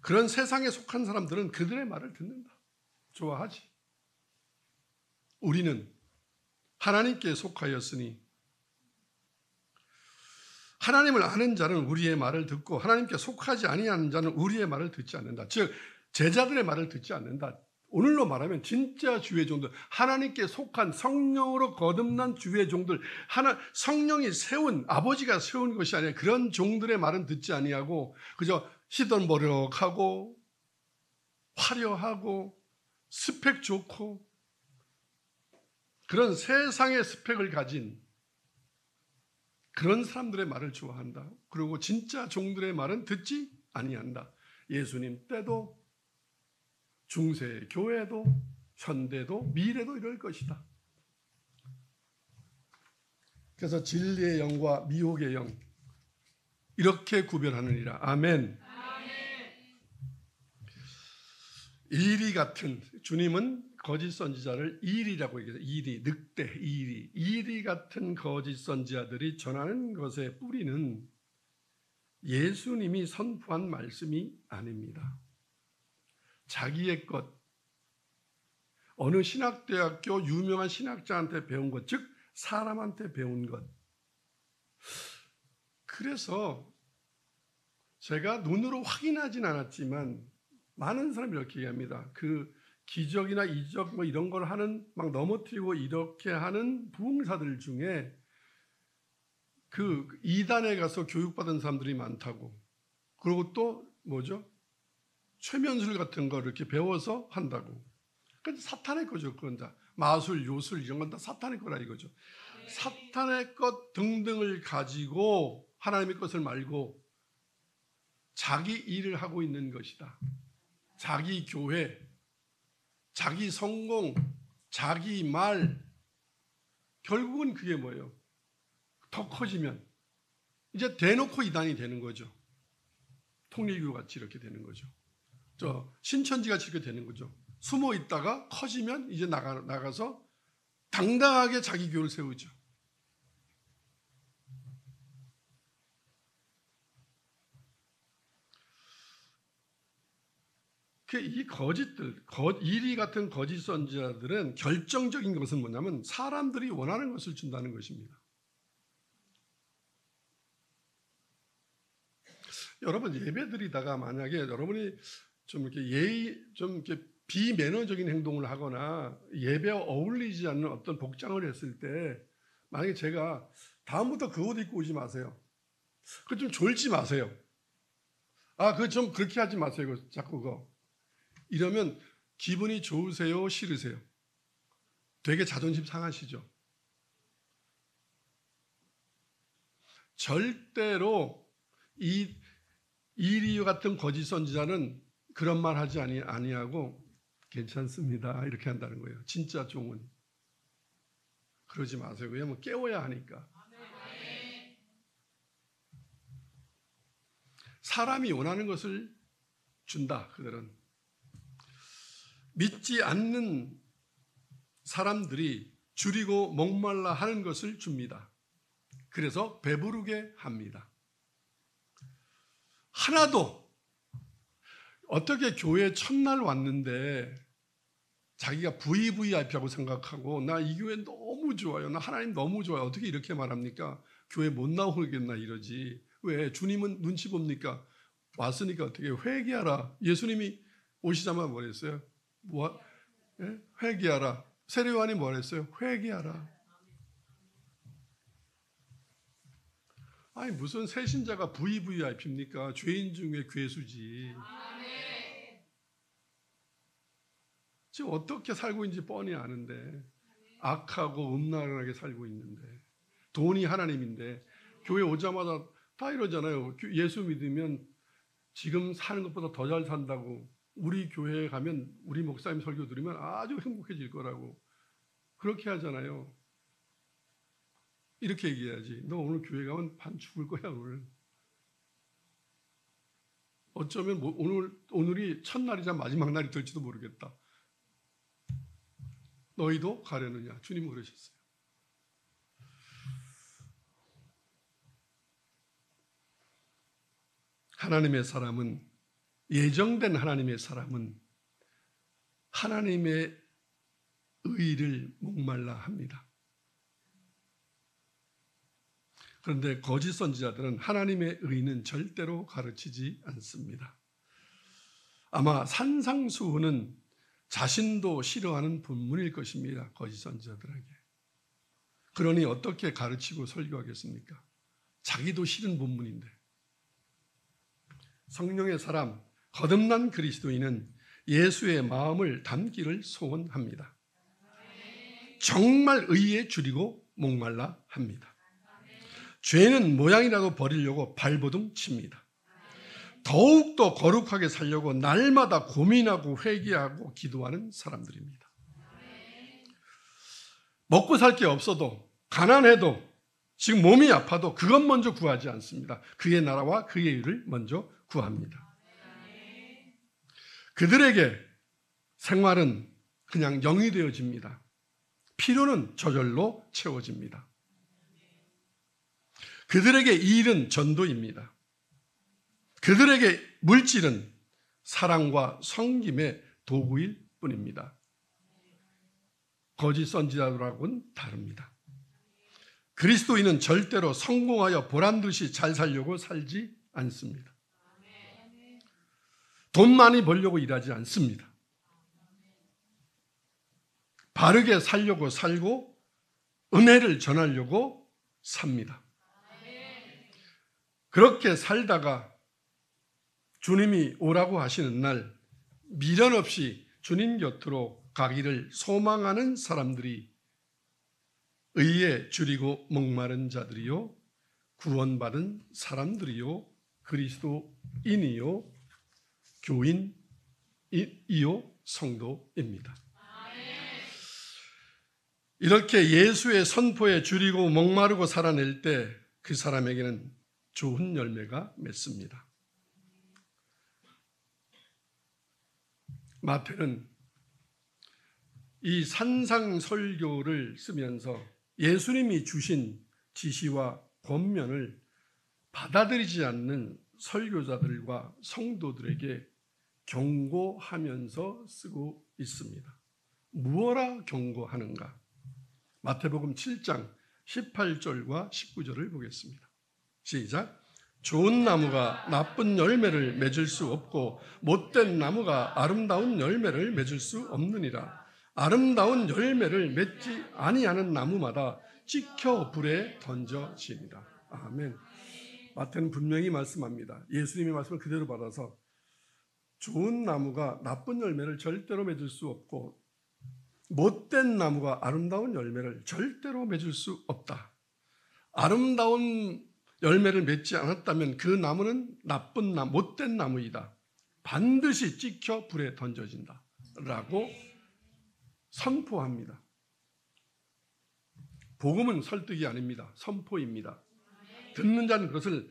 그런 세상에 속한 사람들은 그들의 말을 듣는다. 좋아하지. 우리는 하나님께 속하였으니 하나님을 아는 자는 우리의 말을 듣고 하나님께 속하지 아니하는 자는 우리의 말을 듣지 않는다. 즉 제자들의 말을 듣지 않는다. 오늘로 말하면 진짜 주의 종들, 하나님께 속한 성령으로 거듭난 주의 종들, 성령이 세운, 아버지가 세운 것이 아니라 그런 종들의 말은 듣지 아니하고 그저 시돈버럭하고 화려하고 스펙 좋고 그런 세상의 스펙을 가진 그런 사람들의 말을 좋아한다. 그리고 진짜 종들의 말은 듣지 아니한다. 예수님 때도 중세 교회도 현대도 미래도 이럴 것이다. 그래서 진리의 영과 미혹의 영 이렇게 구별하느니라. 아멘. 이리 같은, 주님은 거짓 선지자를 이리라고 얘기해요. 이리, 늑대, 이리 같은 거짓 선지자들이 전하는 것의 뿌리는 예수님이 선포한 말씀이 아닙니다. 자기의 것, 어느 신학대학교 유명한 신학자한테 배운 것, 즉 사람한테 배운 것. 그래서 제가 눈으로 확인하진 않았지만 많은 사람이 이렇게 얘기합니다. 그 기적이나 이적 뭐 이런 걸 하는, 막 넘어뜨리고 이렇게 하는 부흥사들 중에 그 이단에 가서 교육받은 사람들이 많다고. 그리고 또 뭐죠? 최면술 같은 걸 이렇게 배워서 한다고. 그건 사탄의 거죠. 그건 다 마술, 요술 이런 건 다 사탄의 거라 이거죠. 사탄의 것 등등을 가지고 하나님의 것을 말고 자기 일을 하고 있는 것이다. 자기 교회, 자기 성공, 자기 말. 결국은 그게 뭐예요? 더 커지면 이제 대놓고 이단이 되는 거죠. 통일교 같이 이렇게 되는 거죠. 신천지 같이 이렇게 되는 거죠. 숨어 있다가 커지면 이제 나가서 당당하게 자기 교를 세우죠. 이 거짓들, 이리 같은 거짓 선지자들은 결정적인 것은 뭐냐면 사람들이 원하는 것을 준다는 것입니다. 여러분 예배드리다가 만약에 여러분이 좀 이렇게 좀 이렇게 비매너적인 행동을 하거나 예배와 어울리지 않는 어떤 복장을 했을 때 만약에 제가 다음부터 그 옷 입고 오지 마세요. 그거 좀 졸지 마세요. 그거 좀 그렇게 하지 마세요. 자꾸 그거. 이러면 기분이 좋으세요? 싫으세요? 되게 자존심 상하시죠? 절대로 이리 같은 거짓 선지자는 그런 말 하지 아니하고 괜찮습니다. 이렇게 한다는 거예요. 진짜 종은. 그러지 마세요. 왜냐하면 깨워야 하니까. 사람이 원하는 것을 준다. 그들은. 믿지 않는 사람들이 줄이고 목말라 하는 것을 줍니다. 그래서 배부르게 합니다. 하나도 어떻게 교회 첫날 왔는데 자기가 VVIP라고 생각하고 나 이 교회 너무 좋아요. 나 하나님 너무 좋아요. 어떻게 이렇게 말합니까? 교회 못 나오겠나 이러지. 왜? 주님은 눈치 봅니까? 왔으니까 어떻게 회개하라. 예수님이 오시자마자 뭐랬어요? 회개하라. 세례요한이 뭐랬어요? 회개하라. 아니 무슨 새신자가 VVIP입니까? 죄인 중에 괴수지. 지금 어떻게 살고 있는지 뻔히 아는데 악하고 음란하게 살고 있는데 돈이 하나님인데 교회 오자마자 다 이러잖아요. 예수 믿으면 지금 사는 것보다 더 잘 산다고. 우리 교회에 가면 우리 목사님 설교 들으면 아주 행복해질 거라고 그렇게 하잖아요. 이렇게 얘기해야지. 너 오늘 교회 가면 반 죽을 거야 오늘. 어쩌면 오늘이 첫날이자 마지막 날이 될지도 모르겠다. 너희도 가려느냐? 주님은 그러셨어요. 하나님의 사람은, 예정된 하나님의 사람은 하나님의 의를 목말라 합니다. 그런데 거짓 선지자들은 하나님의 의는 절대로 가르치지 않습니다. 아마 산상수훈은 자신도 싫어하는 본문일 것입니다. 거짓 선지자들에게. 그러니 어떻게 가르치고 설교하겠습니까? 자기도 싫은 본문인데. 성령의 사람, 거듭난 그리스도인은 예수의 마음을 담기를 소원합니다. 정말 의에 줄이고 목말라 합니다. 죄는 모양이라도 버리려고 발버둥 칩니다. 더욱더 거룩하게 살려고 날마다 고민하고 회개하고 기도하는 사람들입니다. 먹고 살 게 없어도 가난해도 지금 몸이 아파도 그것 먼저 구하지 않습니다. 그의 나라와 그의 의를 먼저 구합니다. 그들에게 생활은 그냥 영이 되어집니다. 필요는 저절로 채워집니다. 그들에게 이 일은 전도입니다. 그들에게 물질은 사랑과 섬김의 도구일 뿐입니다. 거짓 선지자들하고는 다릅니다. 그리스도인은 절대로 성공하여 보란듯이 잘 살려고 살지 않습니다. 돈 많이 벌려고 일하지 않습니다. 바르게 살려고 살고 은혜를 전하려고 삽니다. 그렇게 살다가 주님이 오라고 하시는 날 미련 없이 주님 곁으로 가기를 소망하는 사람들이 의에 줄이고 목마른 자들이요 구원받은 사람들이요 그리스도인이요 교인이요 성도입니다. 이렇게 예수의 선포에 줄이고 목마르고 살아낼 때 그 사람에게는 좋은 열매가 맺습니다. 마태는 이 산상설교를 쓰면서 예수님이 주신 지시와 권면을 받아들이지 않는 설교자들과 성도들에게 경고하면서 쓰고 있습니다. 무엇라 경고하는가? 마태복음 7장 18절과 19절을 보겠습니다. 시작. 좋은 나무가 나쁜 열매를 맺을 수 없고 못된 나무가 아름다운 열매를 맺을 수 없느니라. 아름다운 열매를 맺지 아니하는 나무마다 찍혀 불에 던져지니라. 아멘. 마태는 분명히 말씀합니다. 예수님의 말씀을 그대로 받아서 좋은 나무가 나쁜 열매를 절대로 맺을 수 없고 못된 나무가 아름다운 열매를 절대로 맺을 수 없다. 아름다운 열매를 맺지 않았다면 그 나무는 나쁜 나무, 못된 나무이다. 반드시 찍혀 불에 던져진다. 라고 선포합니다. 복음은 설득이 아닙니다. 선포입니다. 듣는 자는 그것을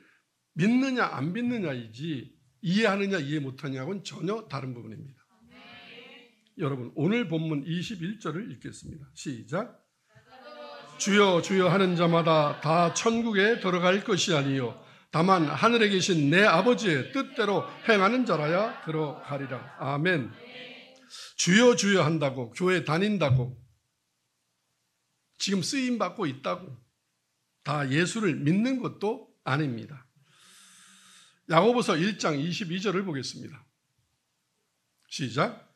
믿느냐 안 믿느냐이지 이해하느냐 이해 못하냐고는 전혀 다른 부분입니다. 여러분 오늘 본문 21절을 읽겠습니다. 시작. 주여 주여 하는 자마다 다 천국에 들어갈 것이 아니요 다만 하늘에 계신 내 아버지의 뜻대로 행하는 자라야 들어가리라. 아멘. 주여 주여 한다고 교회 다닌다고 지금 쓰임받고 있다고 다 예수를 믿는 것도 아닙니다. 야고보서 1장 22절을 보겠습니다. 시작.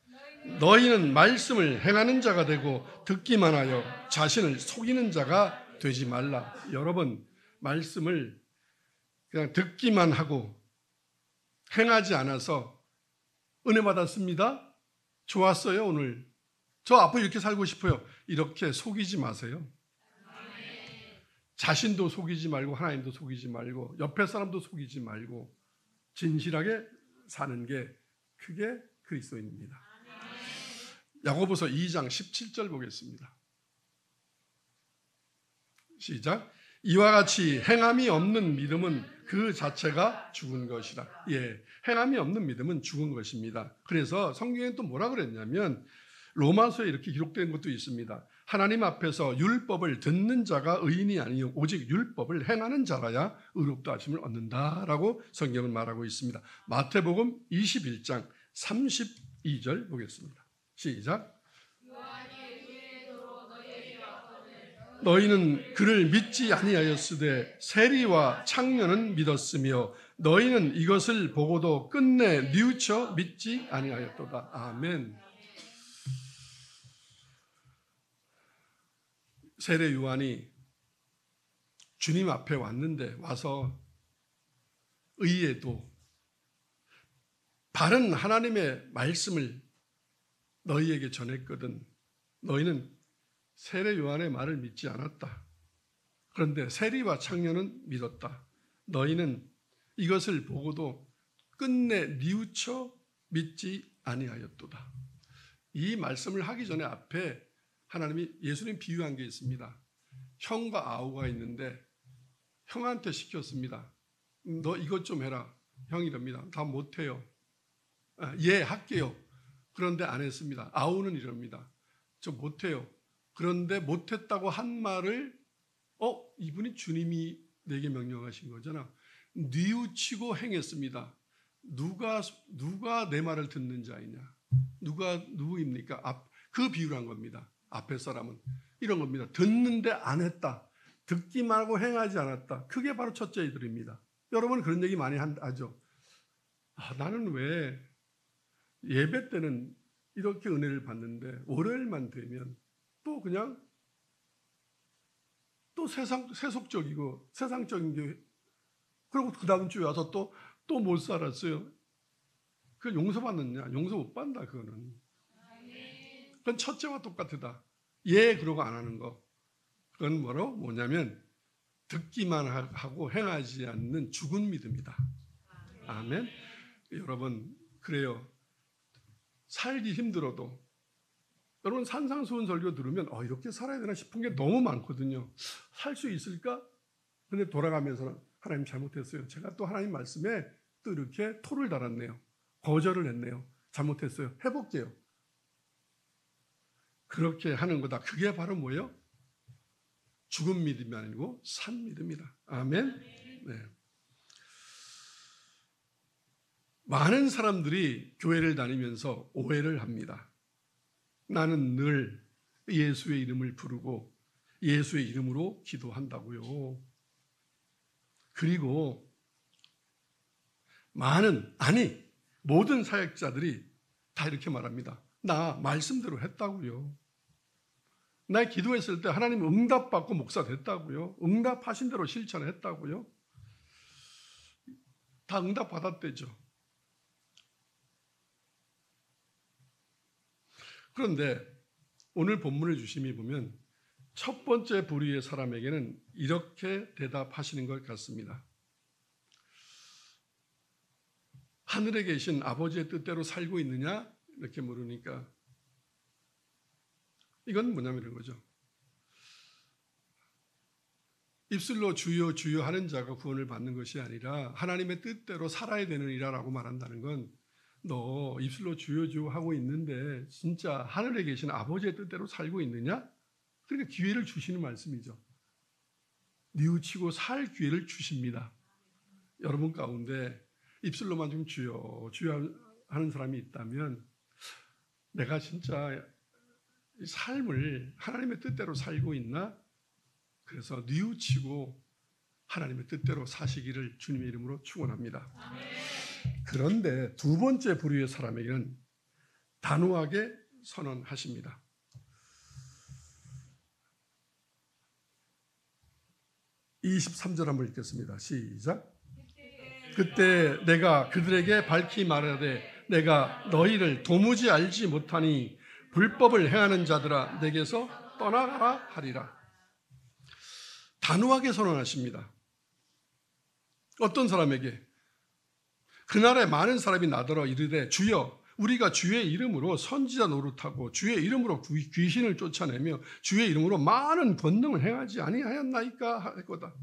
너희는 말씀을 행하는 자가 되고 듣기만 하여 자신을 속이는 자가 되지 말라. 여러분 말씀을 그냥 듣기만 하고 행하지 않아서 은혜 받았습니다. 좋았어요 오늘. 저 앞으로 이렇게 살고 싶어요. 이렇게 속이지 마세요. 자신도 속이지 말고 하나님도 속이지 말고 옆에 사람도 속이지 말고 진실하게 사는 게 그게 그리스도인입니다. 야고보서 2장 17절 보겠습니다. 시작. 이와 같이 행함이 없는 믿음은 그 자체가 죽은 것이라. 예, 행함이 없는 믿음은 죽은 것입니다. 그래서 성경에 또 뭐라 그랬냐면 로마서에 이렇게 기록된 것도 있습니다. 하나님 앞에서 율법을 듣는 자가 의인이 아니요 오직 율법을 행하는 자라야 의롭다 하심을 얻는다라고 성경은 말하고 있습니다. 마태복음 21장 32절 보겠습니다. 시작. 너희는 그를 믿지 아니하였으되 세리와 창녀는 믿었으며 너희는 이것을 보고도 끝내 뉘우쳐 믿지 아니하였도다. 아멘. 세례 요한이 주님 앞에 왔는데 와서 의에도 바른 하나님의 말씀을 너희에게 전했거든. 너희는 세례 요한의 말을 믿지 않았다. 그런데 세리와 창녀는 믿었다. 너희는 이것을 보고도 끝내 뉘우쳐 믿지 아니하였도다. 이 말씀을 하기 전에 앞에 하나님이 예수님 비유한 게 있습니다. 형과 아우가 있는데 형한테 시켰습니다. 너 이것 좀 해라. 형이 이럽니다. 다 못해요. 예, 할게요. 그런데 안 했습니다. 아우는 이럽니다. 저 못해요. 그런데 못했다고 한 말을 이분이 주님이 내게 명령하신 거잖아. 뉘우치고 행했습니다. 누가 내 말을 듣는 자이냐? 누구입니까? 그 비유란 겁니다. 앞에 사람은 이런 겁니다. 듣는데 안 했다. 듣기만 하고 행하지 않았다. 그게 바로 첫째들입니다. 여러분 그런 얘기 많이 하죠. 나는 왜 예배 때는 이렇게 은혜를 받는데 월요일만 되면 또 그냥 또 세속적이고 세상적인 게, 그리고 그 다음 주에 와서 또 못 살았어요. 그걸 용서받느냐? 용서 못 받는다. 그거는. 그건 첫째와 똑같다. 예 그러고 안 하는 거. 그건 뭐냐면 듣기만 하고 행하지 않는 죽은 믿음이다. 아멘. 여러분 그래요. 살기 힘들어도 여러분 산상수훈 설교 들으면 이렇게 살아야 되나 싶은 게 너무 많거든요. 살 수 있을까? 근데 돌아가면서는 하나님 잘못했어요. 제가 또 하나님 말씀에 또 이렇게 토를 달았네요. 거절을 했네요. 잘못했어요. 해볼게요. 그렇게 하는 거다. 그게 바로 뭐예요? 죽은 믿음이 아니고 산 믿음이다. 아멘. 네. 많은 사람들이 교회를 다니면서 오해를 합니다. 나는 늘 예수의 이름을 부르고 예수의 이름으로 기도한다고요. 그리고 모든 사역자들이 다 이렇게 말합니다. 나 말씀대로 했다고요. 나 기도했을 때 하나님 응답받고 목사 됐다고요. 응답하신 대로 실천했다고요. 다 응답받았대죠. 그런데 오늘 본문을 주심히 보면 첫 번째 부류의 사람에게는 이렇게 대답하시는 것 같습니다. 하늘에 계신 아버지의 뜻대로 살고 있느냐? 이렇게 물으니까 이건 뭐냐면 이런 거죠. 입술로 주여 주여 하는 자가 구원을 받는 것이 아니라 하나님의 뜻대로 살아야 되느니라 라고 말한다는 건 너 입술로 주여 주여 하고 있는데 진짜 하늘에 계신 아버지의 뜻대로 살고 있느냐? 그러니까 기회를 주시는 말씀이죠. 뉘우치고 살 기회를 주십니다. 여러분 가운데 입술로만 좀 주여 주여 하는 사람이 있다면 내가 진짜 삶을 하나님의 뜻대로 살고 있나? 그래서 뉘우치고 하나님의 뜻대로 사시기를 주님의 이름으로 축원합니다. 그런데 두 번째 부류의 사람에게는 단호하게 선언하십니다. 23절 한번 읽겠습니다. 시작. 그때 내가 그들에게 밝히 말하되 내가 너희를 도무지 알지 못하니 불법을 행하는 자들아 내게서 떠나가라 하리라. 단호하게 선언하십니다. 어떤 사람에게? 그날에 많은 사람이 나더러 이르되 주여 우리가 주의 이름으로 선지자 노릇하고 주의 이름으로 귀신을 쫓아내며 주의 이름으로 많은 권능을 행하지 아니하였나이까 할 거다.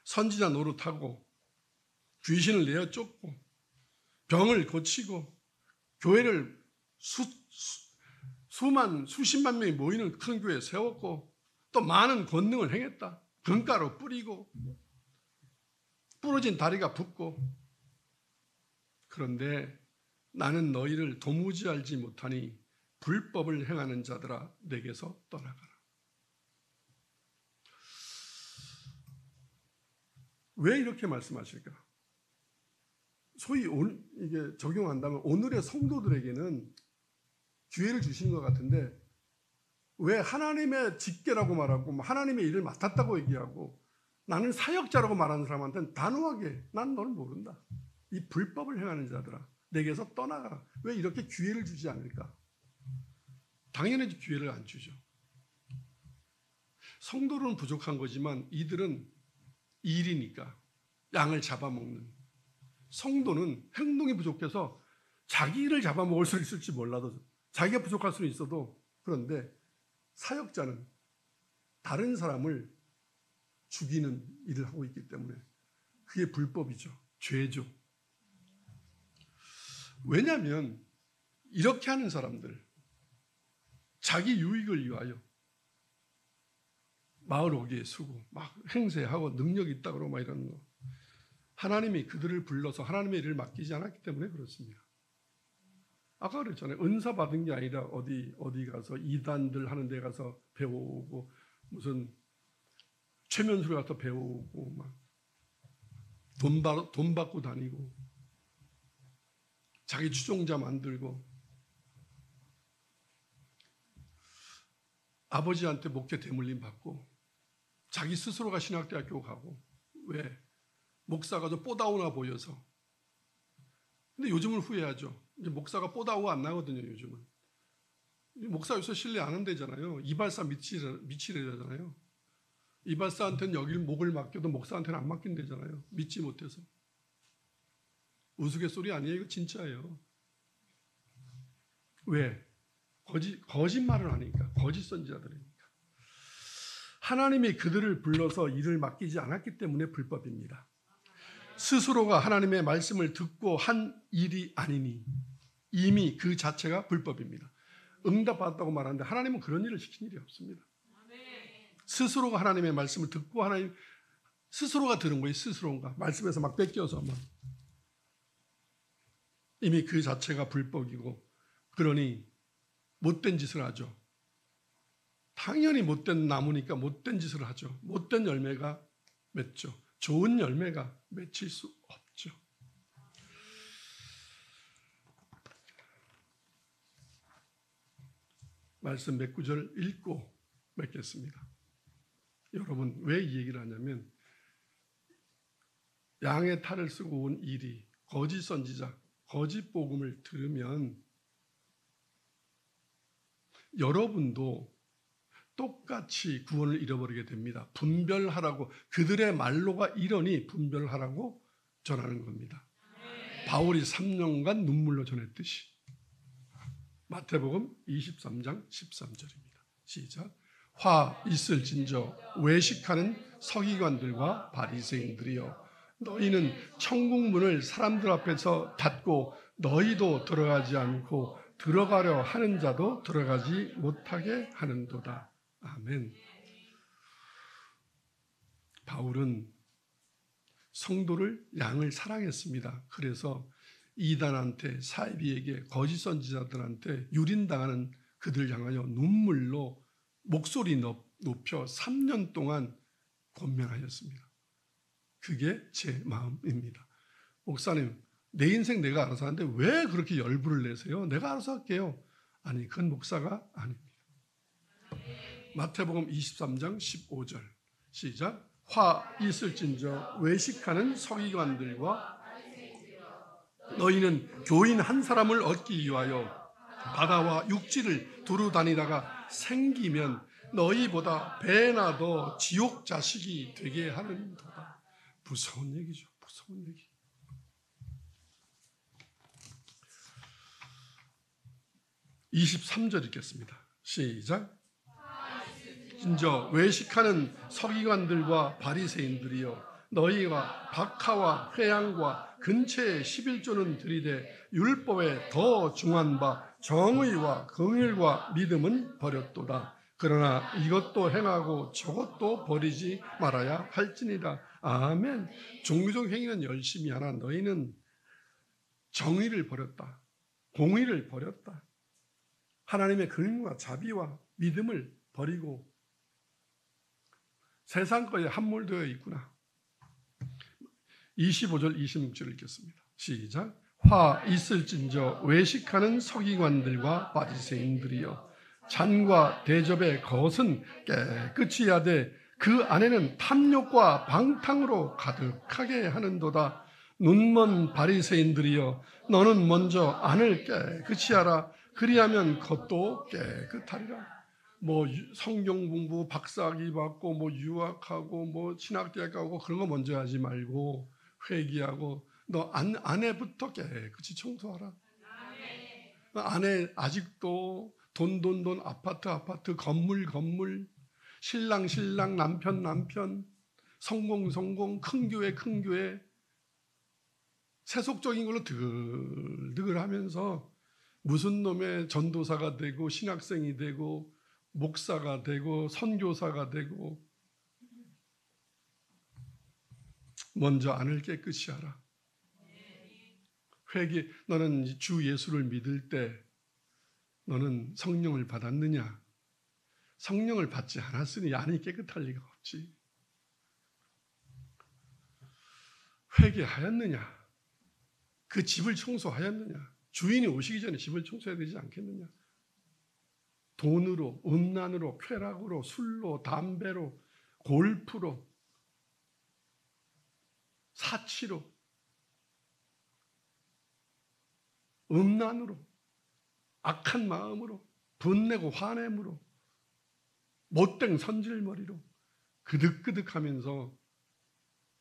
선지자 노릇하고 귀신을 내어 쫓고 병을 고치고 교회를 수십만 명이 모이는 큰 교회에 세웠고 또 많은 권능을 행했다. 금가루 뿌리고 부러진 다리가 붓고. 그런데 나는 너희를 도무지 알지 못하니 불법을 행하는 자들아 내게서 떠나가라. 왜 이렇게 말씀하실까? 소위 이게 적용한다면 오늘의 성도들에게는 기회를 주신 것 같은데 왜 하나님의 직계라고 말하고 하나님의 일을 맡았다고 얘기하고 나는 사역자라고 말하는 사람한테는 단호하게 난 너를 모른다. 이 불법을 행하는 자들아 내게서 떠나가라. 왜 이렇게 기회를 주지 않을까? 당연히 기회를 안 주죠. 성도는 부족한 거지만 이들은 일이니까 양을 잡아먹는, 성도는 행동이 부족해서 자기 일을 잡아먹을 수 있을지 몰라도 자기가 부족할 수는 있어도, 그런데 사역자는 다른 사람을 죽이는 일을 하고 있기 때문에 그게 불법이죠. 죄죠. 왜냐하면 이렇게 하는 사람들, 자기 유익을 위하여 마을 오기에 쓰고 막 행세하고 능력이 있다 그러고 막 이러는 거, 하나님이 그들을 불러서 하나님의 일을 맡기지 않았기 때문에 그렇습니다. 아까 그랬잖아요. 은사 받은 게 아니라 어디 가서 이단들 하는 데 가서 배우고 무슨 최면술 가서 배우고 막 돈 받고 다니고 자기 추종자 만들고 아버지한테 목회 대물림 받고 자기 스스로가 신학대학교 가고, 왜? 목사가 좀 뽀다우나 보여서. 근데 요즘은 후회하죠. 이제 목사가 뽀다우 안 나거든요. 요즘은 목사 요새 신뢰 안 한대잖아요. 이발사 미치래잖아요. 이발사한테는 여길 목을 맡겨도 목사한테는 안 맡긴대잖아요. 믿지 못해서. 우스갯소리 아니에요. 이거 진짜예요. 왜? 거짓말을 하니까. 거짓 선지자들이니까. 하나님이 그들을 불러서 일을 맡기지 않았기 때문에 불법입니다. 스스로가 하나님의 말씀을 듣고 한 일이 아니니 이미 그 자체가 불법입니다. 응답받았다고 말하는데 하나님은 그런 일을 시킨 일이 없습니다. 스스로가 하나님의 말씀을 듣고 스스로가 들은 거예요. 스스로가 말씀에서 막 뺏겨서 막. 이미 그 자체가 불법이고, 그러니 못된 짓을 하죠. 당연히 못된 나무니까 못된 짓을 하죠. 못된 열매가 맺죠. 좋은 열매가 맺힐 수 없죠. 말씀 몇 구절 읽고 맺겠습니다. 여러분, 왜 이 얘기를 하냐면 양의 탈을 쓰고 온 일이 거짓 선지자, 거짓 복음을 들으면 여러분도 똑같이 구원을 잃어버리게 됩니다. 분별하라고, 그들의 말로가 이러니 분별하라고 전하는 겁니다. 바울이 3년간 눈물로 전했듯이. 마태복음 23장 13절입니다. 시작. 화 있을진저 외식하는 서기관들과 바리새인들이여, 너희는 천국 문을 사람들 앞에서 닫고 너희도 들어가지 않고 들어가려 하는 자도 들어가지 못하게 하는도다. 아멘. 바울은 성도를, 양을 사랑했습니다. 그래서 이단한테, 사이비에게, 거짓 선지자들한테 유린당하는 그들 향하여 눈물로 목소리 높여 3년 동안 권면하였습니다. 그게 제 마음입니다. 목사님, 내 인생 내가 알아서 하는데 왜 그렇게 열불을 내세요? 내가 알아서 할게요. 아니, 그건 목사가 아닙니다. 마태복음 23장 15절 시작. 화 있을진저 외식하는 서기관들과 너희는 교인 한 사람을 얻기 위하여 바다와 육지를 두루 다니다가 생기면 너희보다 배나 더 지옥 자식이 되게 하는도다. 무서운 얘기죠. 무서운 얘기. (23절) 읽겠습니다. 시작. 인저 외식하는 서기관들과 바리새인들이여, 너희가 박하와 회양과 근처의 11조는 들이되 율법에 더 중한 바 정의와 긍휼과 믿음은 버렸도다. 그러나 이것도 행하고 저것도 버리지 말아야 할지니라. 아멘. 종교적 행위는 열심히 하나 너희는 정의를 버렸다. 공의를 버렸다. 하나님의 긍휼과 자비와 믿음을 버리고 세상 거에 함몰되어 있구나. 25절 26절 읽겠습니다. 시작. 화 있을진저 외식하는 서기관들과 바리새인들이여, 잔과 대접의 것은 깨끗이 하되 그 안에는 탐욕과 방탕으로 가득하게 하는도다. 눈먼 바리새인들이여, 너는 먼저 안을 깨끗이 하라. 그리하면 겉도 깨끗하리라. 뭐 성경 공부 박사학위 받고 뭐 유학하고 뭐 신학대학 가고 그런 거 먼저 하지 말고 회개하고 너 안에부터 깨끗이 청소하라. 안에 아직도 돈 아파트 건물 신랑 남편 성공 큰 교회 세속적인 걸로 드글드글하면서 무슨 놈의 전도사가 되고 신학생이 되고 목사가 되고 선교사가 되고. 먼저 안을 깨끗이 하라. 회개. 너는 주 예수를 믿을 때 너는 성령을 받았느냐? 성령을 받지 않았으니 안이 깨끗할 리가 없지. 회개하였느냐? 그 집을 청소하였느냐? 주인이 오시기 전에 집을 청소해야 되지 않겠느냐? 돈으로, 음란으로, 쾌락으로, 술로, 담배로, 골프로, 사치로, 음란으로, 악한 마음으로, 분내고 화냄으로, 못된 선질머리로 그득그득하면서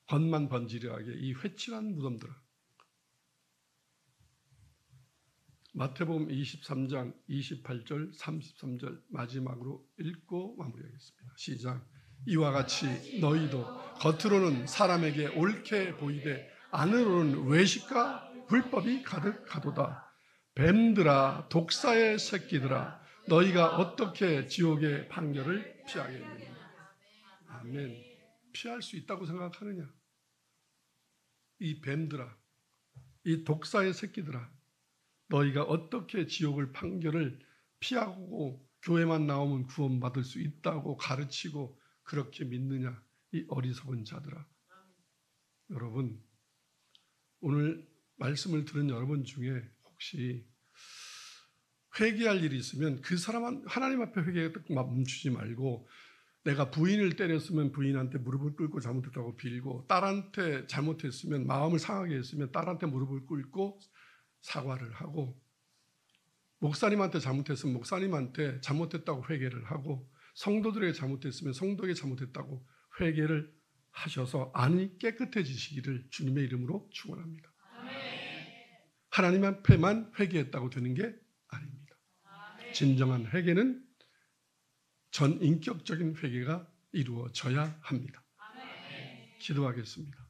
겉만 번지르하게 이 회칠한 무덤들아. 마태복음 23장 28절 33절 마지막으로 읽고 마무리하겠습니다. 시작. 이와 같이 너희도 겉으로는 사람에게 옳게 보이되 안으로는 외식과 불법이 가득하도다. 뱀들아, 독사의 새끼들아, 너희가 어떻게 지옥의 판결을 피하겠느냐. 아멘. 피할 수 있다고 생각하느냐? 이 뱀들아, 이 독사의 새끼들아, 너희가 어떻게 지옥을 판결을 피하고 교회만 나오면 구원받을 수 있다고 가르치고 그렇게 믿느냐, 이 어리석은 자들아. 여러분, 오늘 말씀을 들은 여러분 중에 혹시 회개할 일이 있으면 그 사람은 하나님 앞에 회개가 멈추지 말고, 내가 부인을 때렸으면 부인한테 무릎을 꿇고 잘못했다고 빌고, 딸한테 잘못했으면 마음을 상하게 했으면 딸한테 무릎을 꿇고 사과를 하고, 목사님한테 잘못했으면 목사님한테 잘못했다고 회개를 하고, 성도들에게 잘못했으면 성도에게 잘못했다고 회개를 하셔서 안이 깨끗해지시기를 주님의 이름으로 축원합니다. 하나님 앞에만 회개했다고 되는 게 아닙니다. 진정한 회개는 전 인격적인 회개가 이루어져야 합니다. 기도하겠습니다.